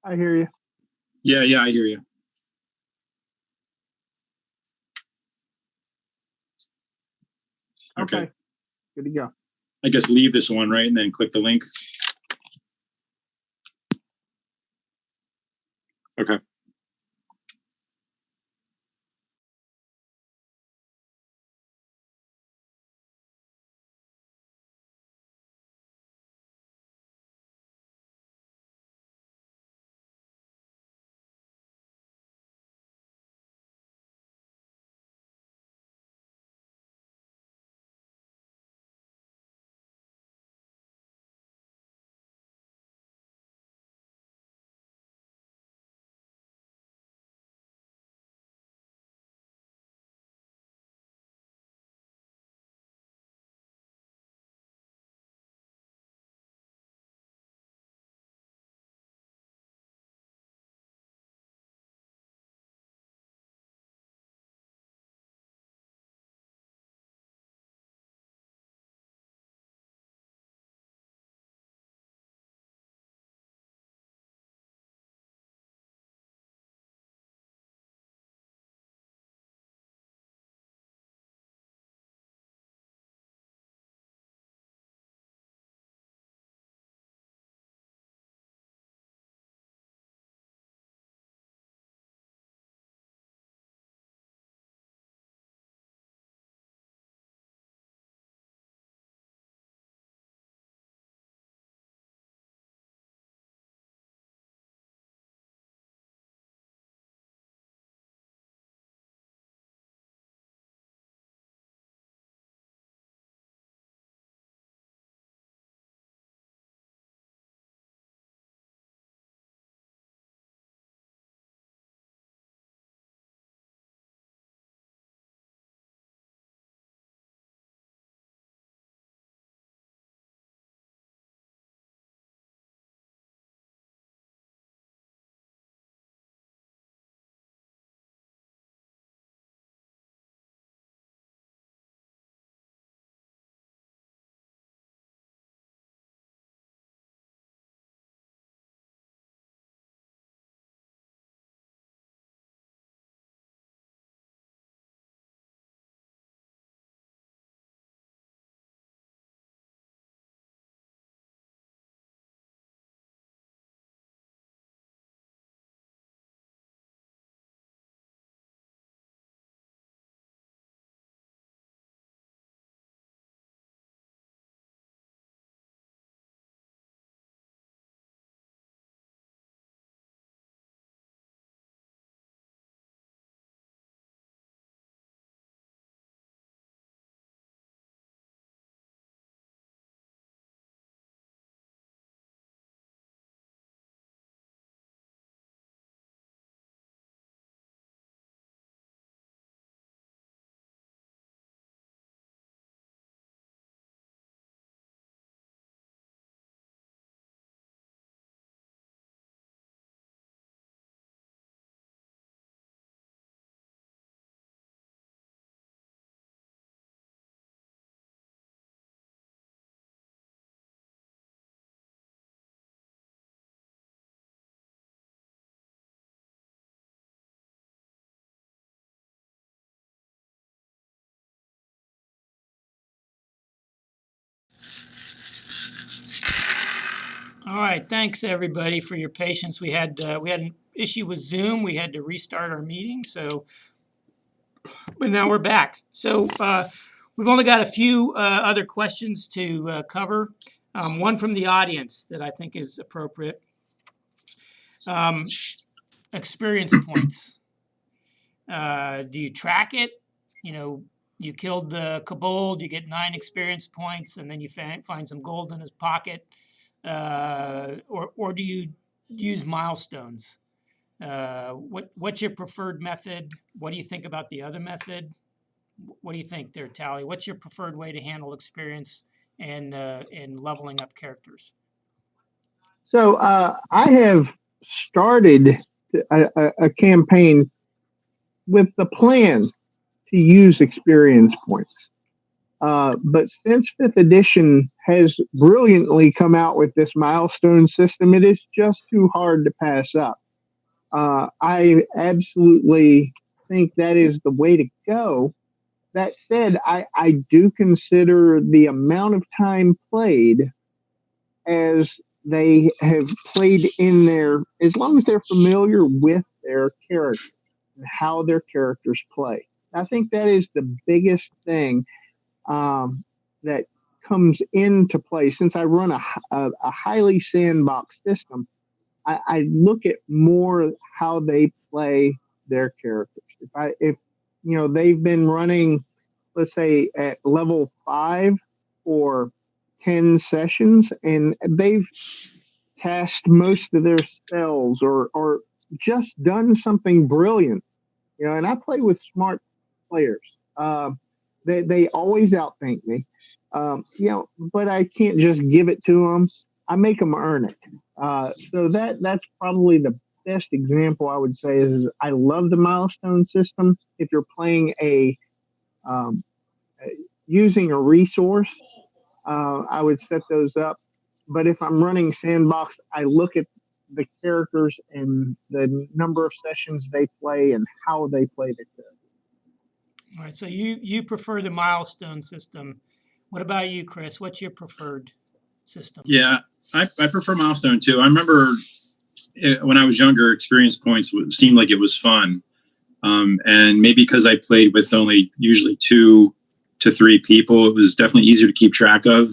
I hear you. Yeah, I hear you. Okay. Good to go. I guess leave this one, right? And then click the link. Okay. All right, thanks everybody for your patience. We had an issue with Zoom. We had to restart our meeting, so but now we're back. So we've only got a few other questions to cover. One from the audience that I think is appropriate. Um, experience points. Do you track it? You know, you killed the kobold, you get 9 experience points, and then you find some gold in his pocket. Or do you use milestones? What's your preferred method? What do you think about the other method? What do you think there, Tally? What's your preferred way to handle experience and leveling up characters? So I have started a campaign with the plan to use experience points. But since 5th edition has brilliantly come out with this milestone system, it is just too hard to pass up. I absolutely think that is the way to go. That said, I do consider the amount of time played as they have played in their, as long as they're familiar with their character and how their characters play. I think that is the biggest thing that comes into play. Since I run a highly sandbox system, I look at more how they play their characters. If they've been running, let's say at level 5 for 10 sessions, and they've cast most of their spells or just done something brilliant, and I play with smart players. They always outthink me, but I can't just give it to them. I make them earn it. So that's probably the best example I would say is I love the milestone system. If you're playing using a resource, I would set those up. But if I'm running sandbox, I look at the characters and the number of sessions they play and how they play the characters. All right, so you prefer the milestone system. What about you, Chris? What's your preferred system? Yeah, I prefer milestone too. I remember when I was younger, experience points seemed like it was fun. And maybe because I played with only usually 2 to 3 people, it was definitely easier to keep track of.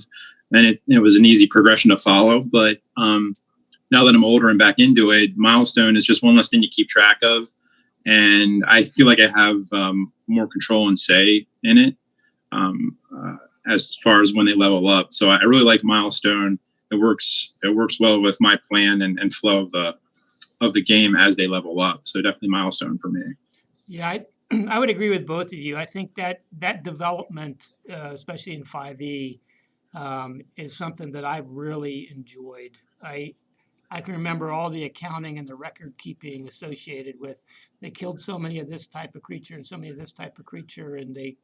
And it was an easy progression to follow. But now that I'm older and back into it, milestone is just one less thing to keep track of. And I feel like I have more control and say in it as far as when they level up. So I really like milestone. It works well with my plan and flow of the game as they level up. So definitely milestone for me. Yeah, I would agree with both of you. I think that development, especially in 5e, is something that I've really enjoyed. I can remember all the accounting and the record keeping associated with they killed so many of this type of creature and so many of this type of creature, and they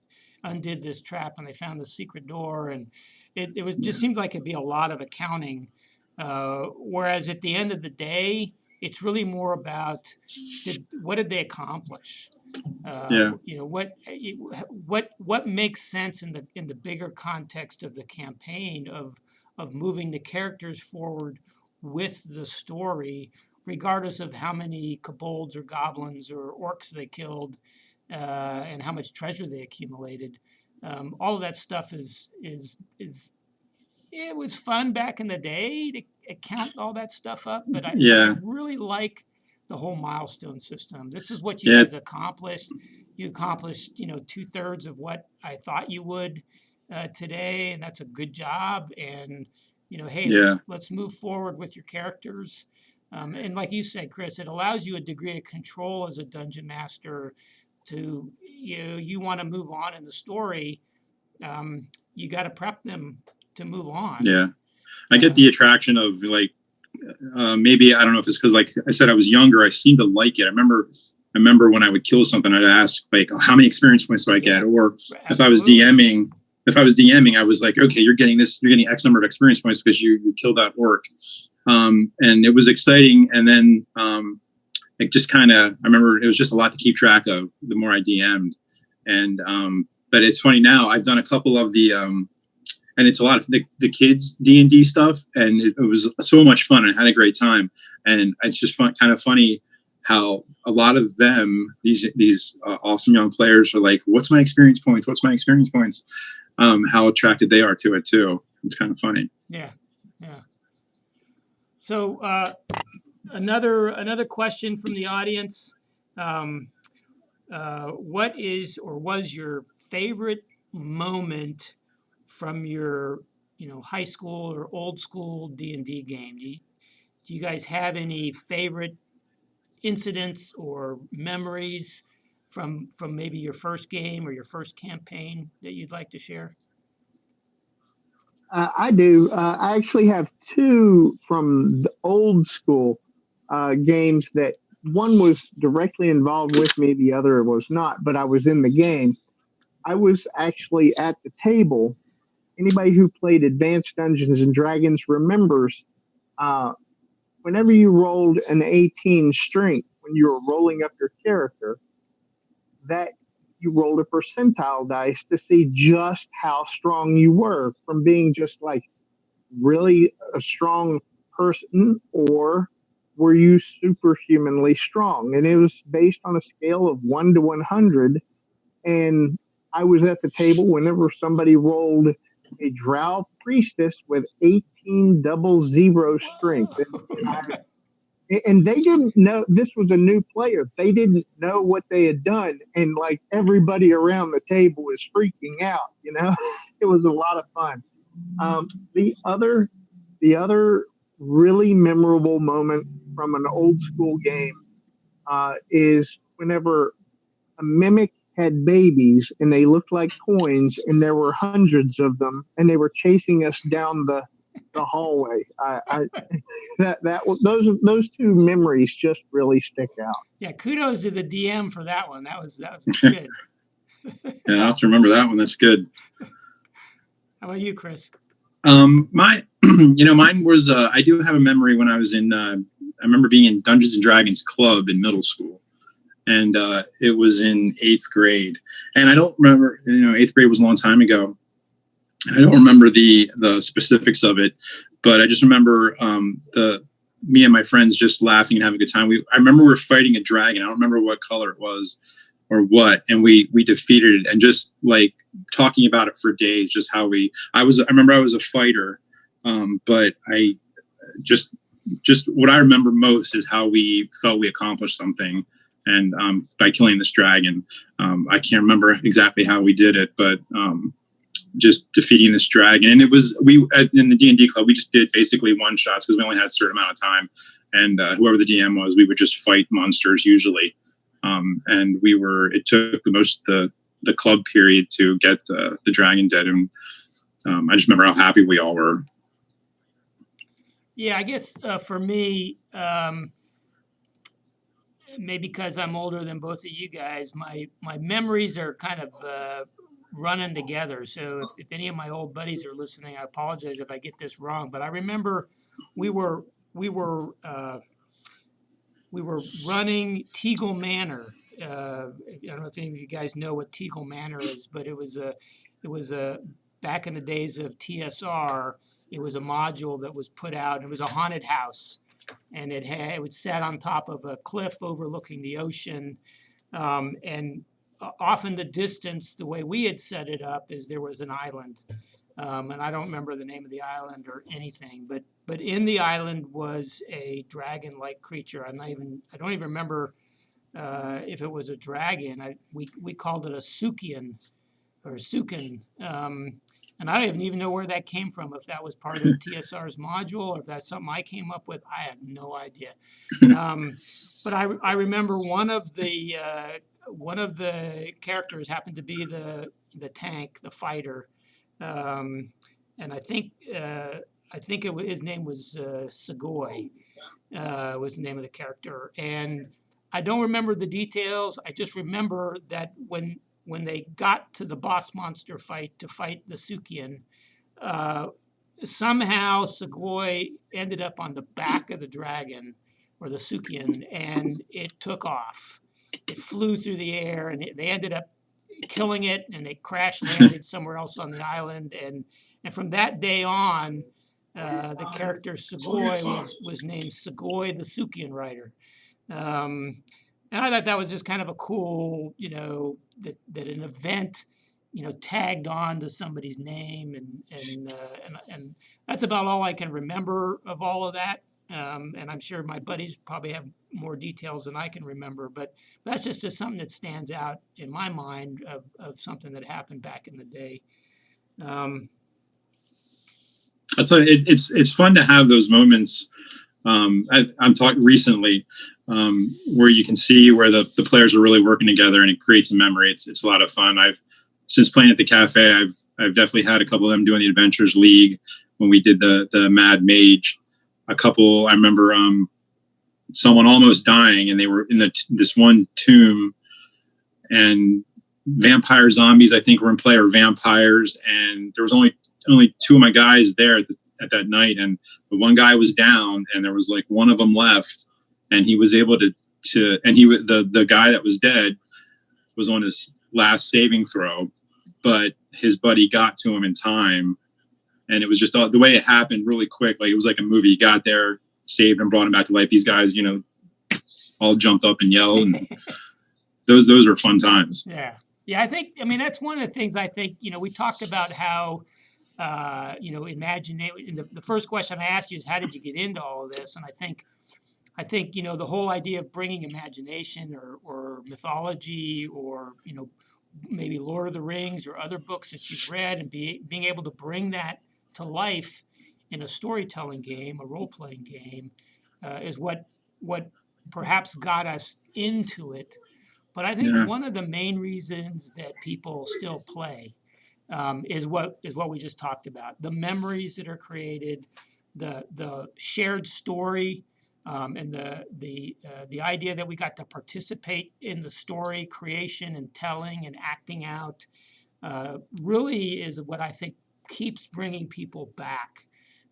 undid this trap and they found the secret door, and it was just seemed like it'd be a lot of accounting. Whereas at the end of the day, it's really more about what did they accomplish? What makes sense in the bigger context of the campaign of moving the characters forward with the story, regardless of how many kobolds or goblins or orcs they killed, and how much treasure they accumulated. All of that stuff is it was fun back in the day to count all that stuff up, but I really like the whole milestone system. This is what you guys accomplished. You accomplished, 2/3 of what I thought you would today, and that's a good job. And hey, let's move forward with your characters. And like you said, Chris, it allows you a degree of control as a dungeon master to, you want to move on in the story. You got to prep them to move on. Yeah. I get the attraction of maybe, I don't know if it's because, like I said, I was younger. I seemed to like it. I remember when I would kill something, I'd ask how many experience points do I get? Or if I was DMing, I was like, okay, you're getting X number of experience points because you killed that orc. And it was exciting. And then it just I remember it was just a lot to keep track of the more I DM'd. And but it's funny now, I've done a couple of the and it's a lot of the kids D&D stuff, and it was so much fun. I had a great time, and it's just kind of funny how a lot of them, these awesome young players, are like, "What's my experience points? What's my experience points?" How attracted they are to it too. It's kind of funny. Yeah, yeah. So another question from the audience. What is or was your favorite moment from your high school or old school D&D game? Do you guys have any favorite incidents or memories from maybe your first game or your first campaign that you'd like to share? I do. I actually have two from the old school games that one was directly involved with me, the other was not, but I was in the game. I was actually at the table. Anybody who played Advanced Dungeons and Dragons remembers uh, whenever you rolled an 18 strength, when you were rolling up your character, that you rolled a percentile dice to see just how strong you were, from being just like really a strong person, or were you superhumanly strong? And it was based on a scale of 1 to 100. And I was at the table whenever somebody rolled a drow priestess with 18 00 strength. And they didn't know this was a new player. They didn't know what they had done. And like everybody around the table was freaking out, it was a lot of fun. The other really memorable moment from an old school game is whenever a mimic had babies and they looked like coins, and there were hundreds of them, and they were chasing us down the hallway. Those two memories just really stick out. Yeah, kudos to the DM for that one. That was good. Yeah, I have to remember that one. That's good. How about you, Chris? Mine was, I do have a memory when I was I remember being in Dungeons and Dragons club in middle school, and it was in 8th grade. And I don't remember, 8th grade was a long time ago. I don't remember the specifics of it, but I just remember me and my friends just laughing and having a good time. I remember we were fighting a dragon. I don't remember what color it was or what, and we defeated it, and just like talking about it for days, just how I remember I was a fighter, but I just what I remember most is how we felt we accomplished something, and by killing this dragon. I can't remember exactly how we did it, but just defeating this dragon. And it was, in the D&D club, we just did basically one shots because we only had a certain amount of time, and whoever the DM was, we would just fight monsters usually. And it took the club period to get the dragon dead. And I just remember how happy we all were. Yeah, I guess for me, maybe because I'm older than both of you guys, my memories are kind of running together. So if any of my old buddies are listening, I apologize if I get this wrong. But I remember we were running Teagle Manor. I don't know if any of you guys know what Teagle Manor is, but it was a back in the days of TSR. It was a module that was put out. It was a haunted house, and it was set on top of a cliff overlooking the ocean, and off in the distance, the way we had set it up is there was an island, and I don't remember the name of the island or anything, but in the island was a dragon-like creature. I don't even remember if it was a dragon. We called it a Sukian or Sukin. And I didn't even know where that came from, if that was part of TSR's module or if that's something I came up with. I have no idea. But I remember one of the characters happened to be the tank, the fighter, and I think his name was Segoy, was the name of the character, and I don't remember the details. I just remember that when they got to the boss monster fight to fight the Sukian, somehow Segoy ended up on the back of the dragon or the Sukian, and it took off. It flew through the air, and they ended up killing it, and it crash landed somewhere else on the island, and And from that day on, the character Segoy was named Segoy the Sukian Rider. And I thought that was just kind of a cool, that an event, tagged on to somebody's name, and that's about all I can remember of all of that. And I'm sure my buddies probably have more details than I can remember, but that's just something that stands out in my mind of something that happened back in the day. I'll tell you, it's fun to have those moments. I'm talking recently where you can see where the players are really working together, and it creates a memory. It's a lot of fun. Since playing at the cafe, I've definitely had a couple of them doing the Adventures League when we did the Mad Mage. A couple, I remember someone almost dying, and they were in this one tomb, and vampire zombies, I think, were in play, or vampires, and there was only two of my guys there at that night, and the one guy was down, and there was like one of them left, and he was able to and the guy that was dead was on his last saving throw, but his buddy got to him in time. And it was just the way it happened really quick. Like, it was like a movie. He got there, saved him, brought him back to life. These guys, all jumped up and yelled. And those were fun times. Yeah. Yeah. I mean, that's one of the things I think, we talked about how, imagination. The first question I asked you is, how did you get into all of this? And I think, the whole idea of bringing imagination or mythology or, maybe Lord of the Rings or other books that you've read, and being able to bring that to life in a storytelling game, a role-playing game, is what perhaps got us into it. But I think one of the main reasons that people still play is what we just talked about: the memories that are created, the shared story, and the idea that we got to participate in the story creation and telling and acting out, really is what I think keeps bringing people back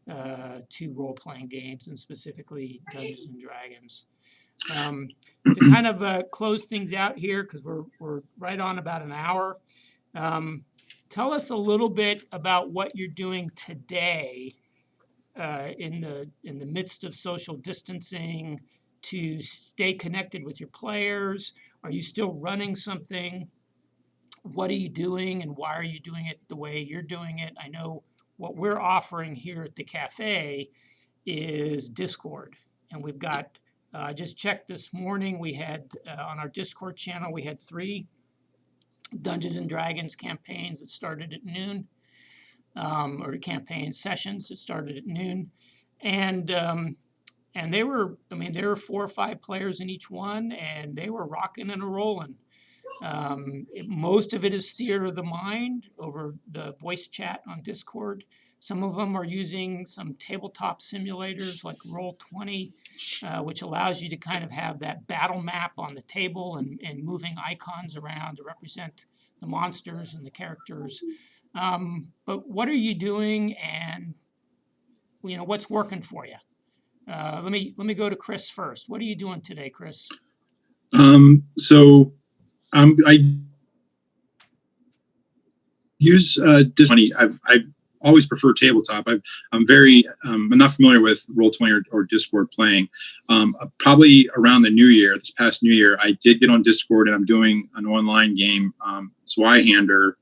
to role-playing games, and specifically Dungeons and Dragons. To kind of close things out here, because we're right on about an hour, tell us a little bit about what you're doing today in the midst of social distancing to stay connected with your players. Are you still running something? What are you doing, and why are you doing it the way you're doing it? I know what we're offering here at the cafe is Discord, and we've got, I just checked this morning, we had on our Discord channel, we had 3 Dungeons and Dragons campaigns that started at noon, or the campaign sessions that started at noon, and there were 4 or 5 players in each one, and they were rocking and rolling. Most of it is theater of the mind over the voice chat on Discord. Some of them are using some tabletop simulators like Roll20, which allows you to kind of have that battle map on the table and moving icons around to represent the monsters and the characters. But what are you doing, and what's working for you? Let me go to Chris first. What are you doing today, Chris? So I use this money. I always prefer tabletop. I'm not familiar with Roll20 or Discord playing. Probably around the new year, this past new year, I did get on Discord, and I'm doing an online game, Zweihander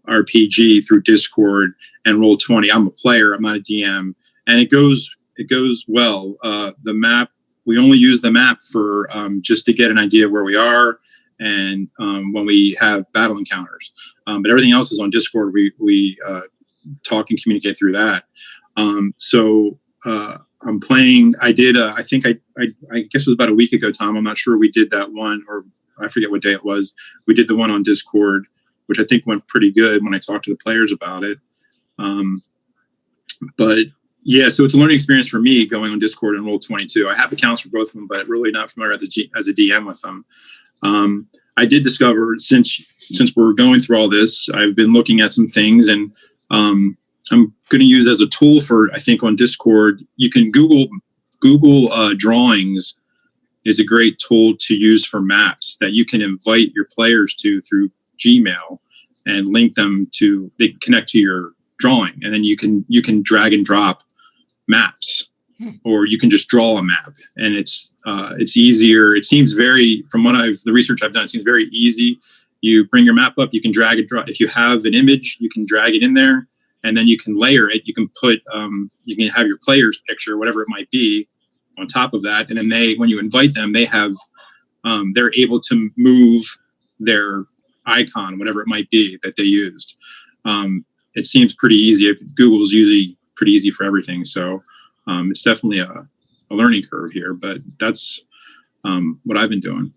RPG, through Discord and Roll20. I'm a player. I'm not a DM, and it goes well. The map, we only use the map for just to get an idea of where we are, and when we have battle encounters. But everything else is on Discord. We talk and communicate through that. So I'm playing. I did. I think I guess it was about a week ago, Tom. I'm not sure we did that one, or I forget what day it was. We did the one on Discord, which I think went pretty good when I talked to the players about it. But yeah, so it's a learning experience for me going on Discord and Roll22. I have accounts for both of them, but really not familiar as a DM with them. I did discover, since we're going through all this, I've been looking at some things, and I'm going to use as a tool for, I think, on Discord. You can Google Drawings is a great tool to use for maps that you can invite your players to through Gmail and link them to, they can connect to your drawing, and then you can drag and drop maps, or you can just draw a map, and it's easier. It seems from the research I've done, it seems very easy. You bring your map up, you can drag and drop. If you have an image, you can drag it in there, and then you can layer it. You can put, you can have your player's picture, whatever it might be, on top of that. And then when you invite them, they have, they're able to move their icon, whatever it might be that they used. It seems pretty easy. Google's usually pretty easy for everything. So it's definitely a learning curve here, but that's what I've been doing.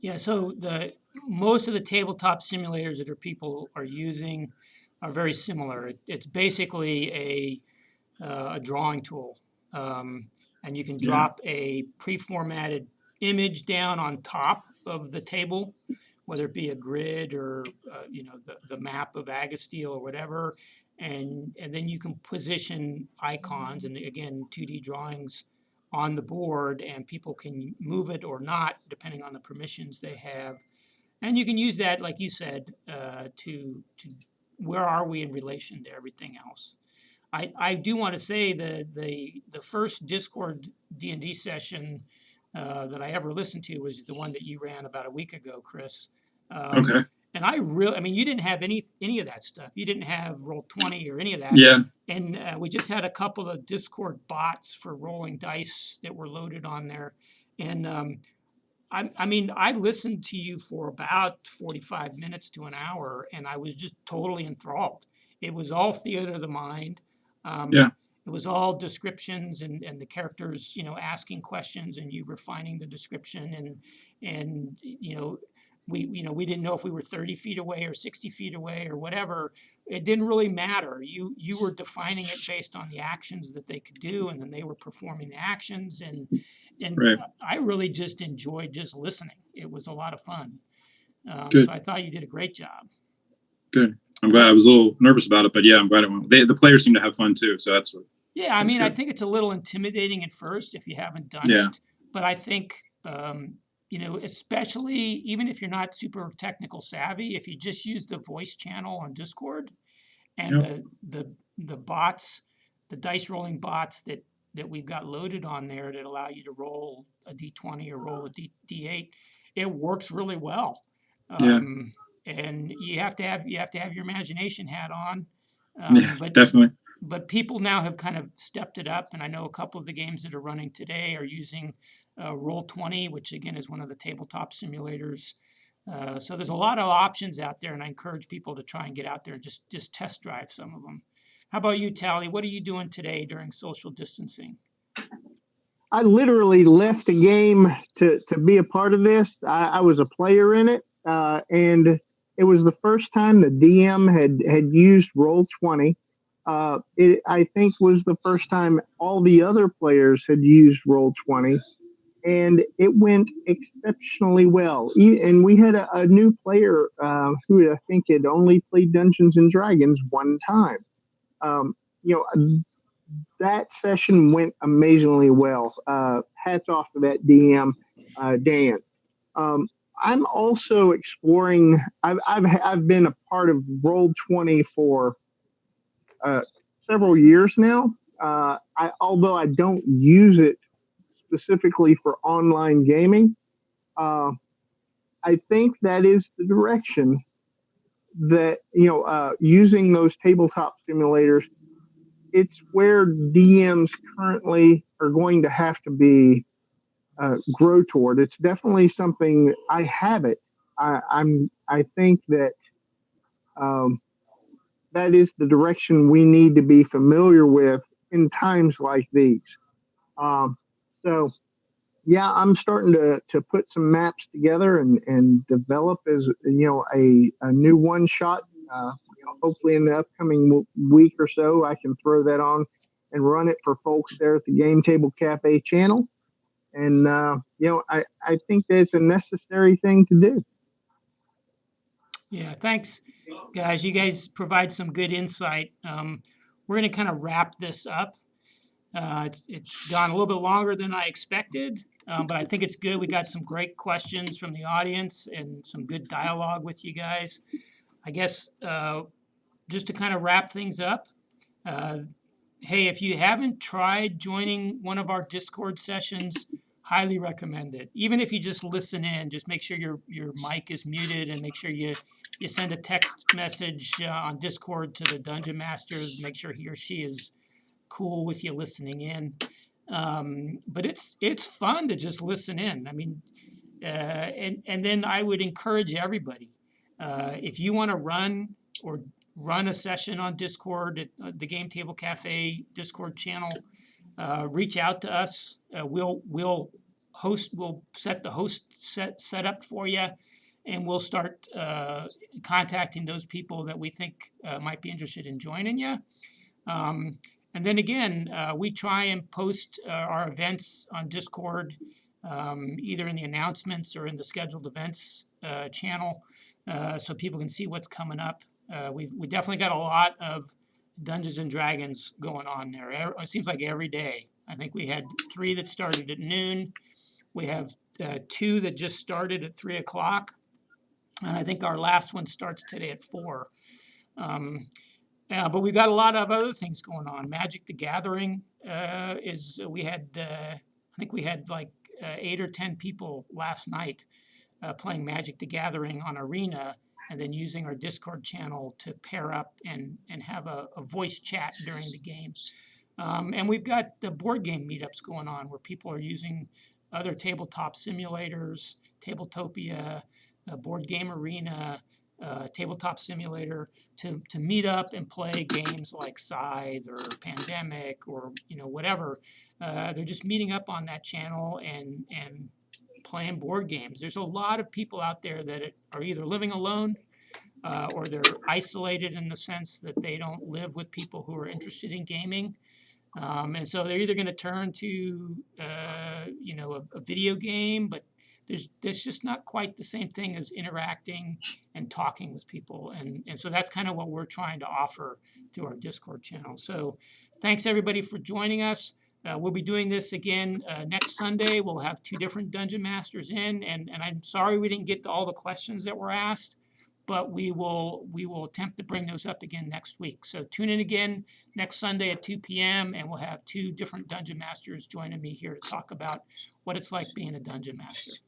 Yeah, so most of the tabletop simulators that people are using are very similar. It's basically a drawing tool, and you can drop a pre-formatted image down on top of the table, whether it be a grid or the map of Agasteel or whatever, and then you can position icons and again 2D drawings on the board, and people can move it or not depending on the permissions they have. And you can use that, like you said, to where are we in relation to everything else. I do want to say the first Discord D&D session that I ever listened to was the one that you ran about a week ago, Chris. Okay. And you didn't have any of that stuff. You didn't have Roll20 or any of that. Yeah. And we just had a couple of Discord bots for rolling dice that were loaded on there. And I listened to you for about 45 minutes to an hour, and I was just totally enthralled. It was all theater of the mind. Yeah. It was all descriptions and the characters, asking questions and you refining the description and we didn't know if we were 30 feet away or 60 feet away or whatever. It didn't really matter. You were defining it based on the actions that they could do, and then they were performing the actions. And Right. I really just enjoyed just listening. It was a lot of fun. Good. So I thought you did a great job. Good. I'm glad. I was a little nervous about it, but yeah, I'm glad it went. The players seem to have fun too, so that's what. Yeah, That's I good. think it's a little intimidating at first if you haven't done Yeah. it. But I think, especially even if you're not super technical savvy, if you just use the voice channel on Discord and the bots, the dice rolling bots that we've got loaded on there that allow you to roll a D20 or roll a D8, it works really well. Yeah. And you have to have your imagination hat on. Yeah, definitely. But people now have kind of stepped it up, and I know a couple of the games that are running today are using Roll20, which again is one of the tabletop simulators. So there's a lot of options out there, and I encourage people to try and get out there and just test drive some of them. How about you, Tally? What are you doing today during social distancing? I literally left a game to be a part of this. I was a player in it, and it was the first time the DM had used Roll20. It, I think, was the first time all the other players had used Roll20, and it went exceptionally well. And we had a new player who I think had only played Dungeons and Dragons one time. That session went amazingly well. Hats off to that DM, Dan. I'm also exploring. I've been a part of Roll20 for several years now. Although I don't use it specifically for online gaming, I think that is the direction that using those tabletop simulators. It's where DMs currently are going to have to be grow toward. It's definitely something I have it. I think that that is the direction we need to be familiar with in times like these. So yeah, I'm starting to put some maps together and develop as a new one shot. Hopefully in the upcoming week or so, I can throw that on and run it for folks there at the Game Table Cafe channel. And I think that's a necessary thing to do. Yeah, thanks, guys. You guys provide some good insight. We're going to kind of wrap this up. It's gone a little bit longer than I expected, but I think it's good. We got some great questions from the audience and some good dialogue with you guys. I guess just to kind of wrap things up, Uh, hey, if you haven't tried joining one of our Discord sessions, highly recommend it. Even if you just listen in, just make sure your mic is muted and make sure you send a text message on Discord to the Dungeon Masters. Make sure he or she is cool with you listening in. But it's fun to just listen in. I mean, and then I would encourage everybody, if you want to run a session on Discord at the Game Table Cafe Discord channel, reach out to us. We'll set the host set up for you, and we'll start contacting those people that we think might be interested in joining you. And then again, we try and post our events on Discord, either in the announcements or in the scheduled events channel, so people can see what's coming up. We definitely got a lot of Dungeons and Dragons going on there. It seems like every day. I think we had 3 that started at noon. We have 2 that just started at 3 o'clock. And I think our last one starts today at 4. But we've got a lot of other things going on. Magic the Gathering I think we had like 8 or 10 people last night playing Magic the Gathering on Arena, and then using our Discord channel to pair up and have a voice chat during the game. And we've got the board game meetups going on where people are using other tabletop simulators, Tabletopia, Board Game Arena, Tabletop Simulator to meet up and play games like Scythe or Pandemic or whatever. They're just meeting up on that channel and playing board games. There's a lot of people out there that are either living alone or they're isolated in the sense that they don't live with people who are interested in gaming. And so they're either going to turn to a video game, but there's just not quite the same thing as interacting and talking with people. And so that's kind of what we're trying to offer through our Discord channel. So thanks everybody for joining us. We'll be doing this again next Sunday. We'll have 2 different Dungeon Masters in, and I'm sorry we didn't get to all the questions that were asked, but we will attempt to bring those up again next week. So tune in again next Sunday at 2 p.m. and we'll have 2 different Dungeon Masters joining me here to talk about what it's like being a Dungeon Master.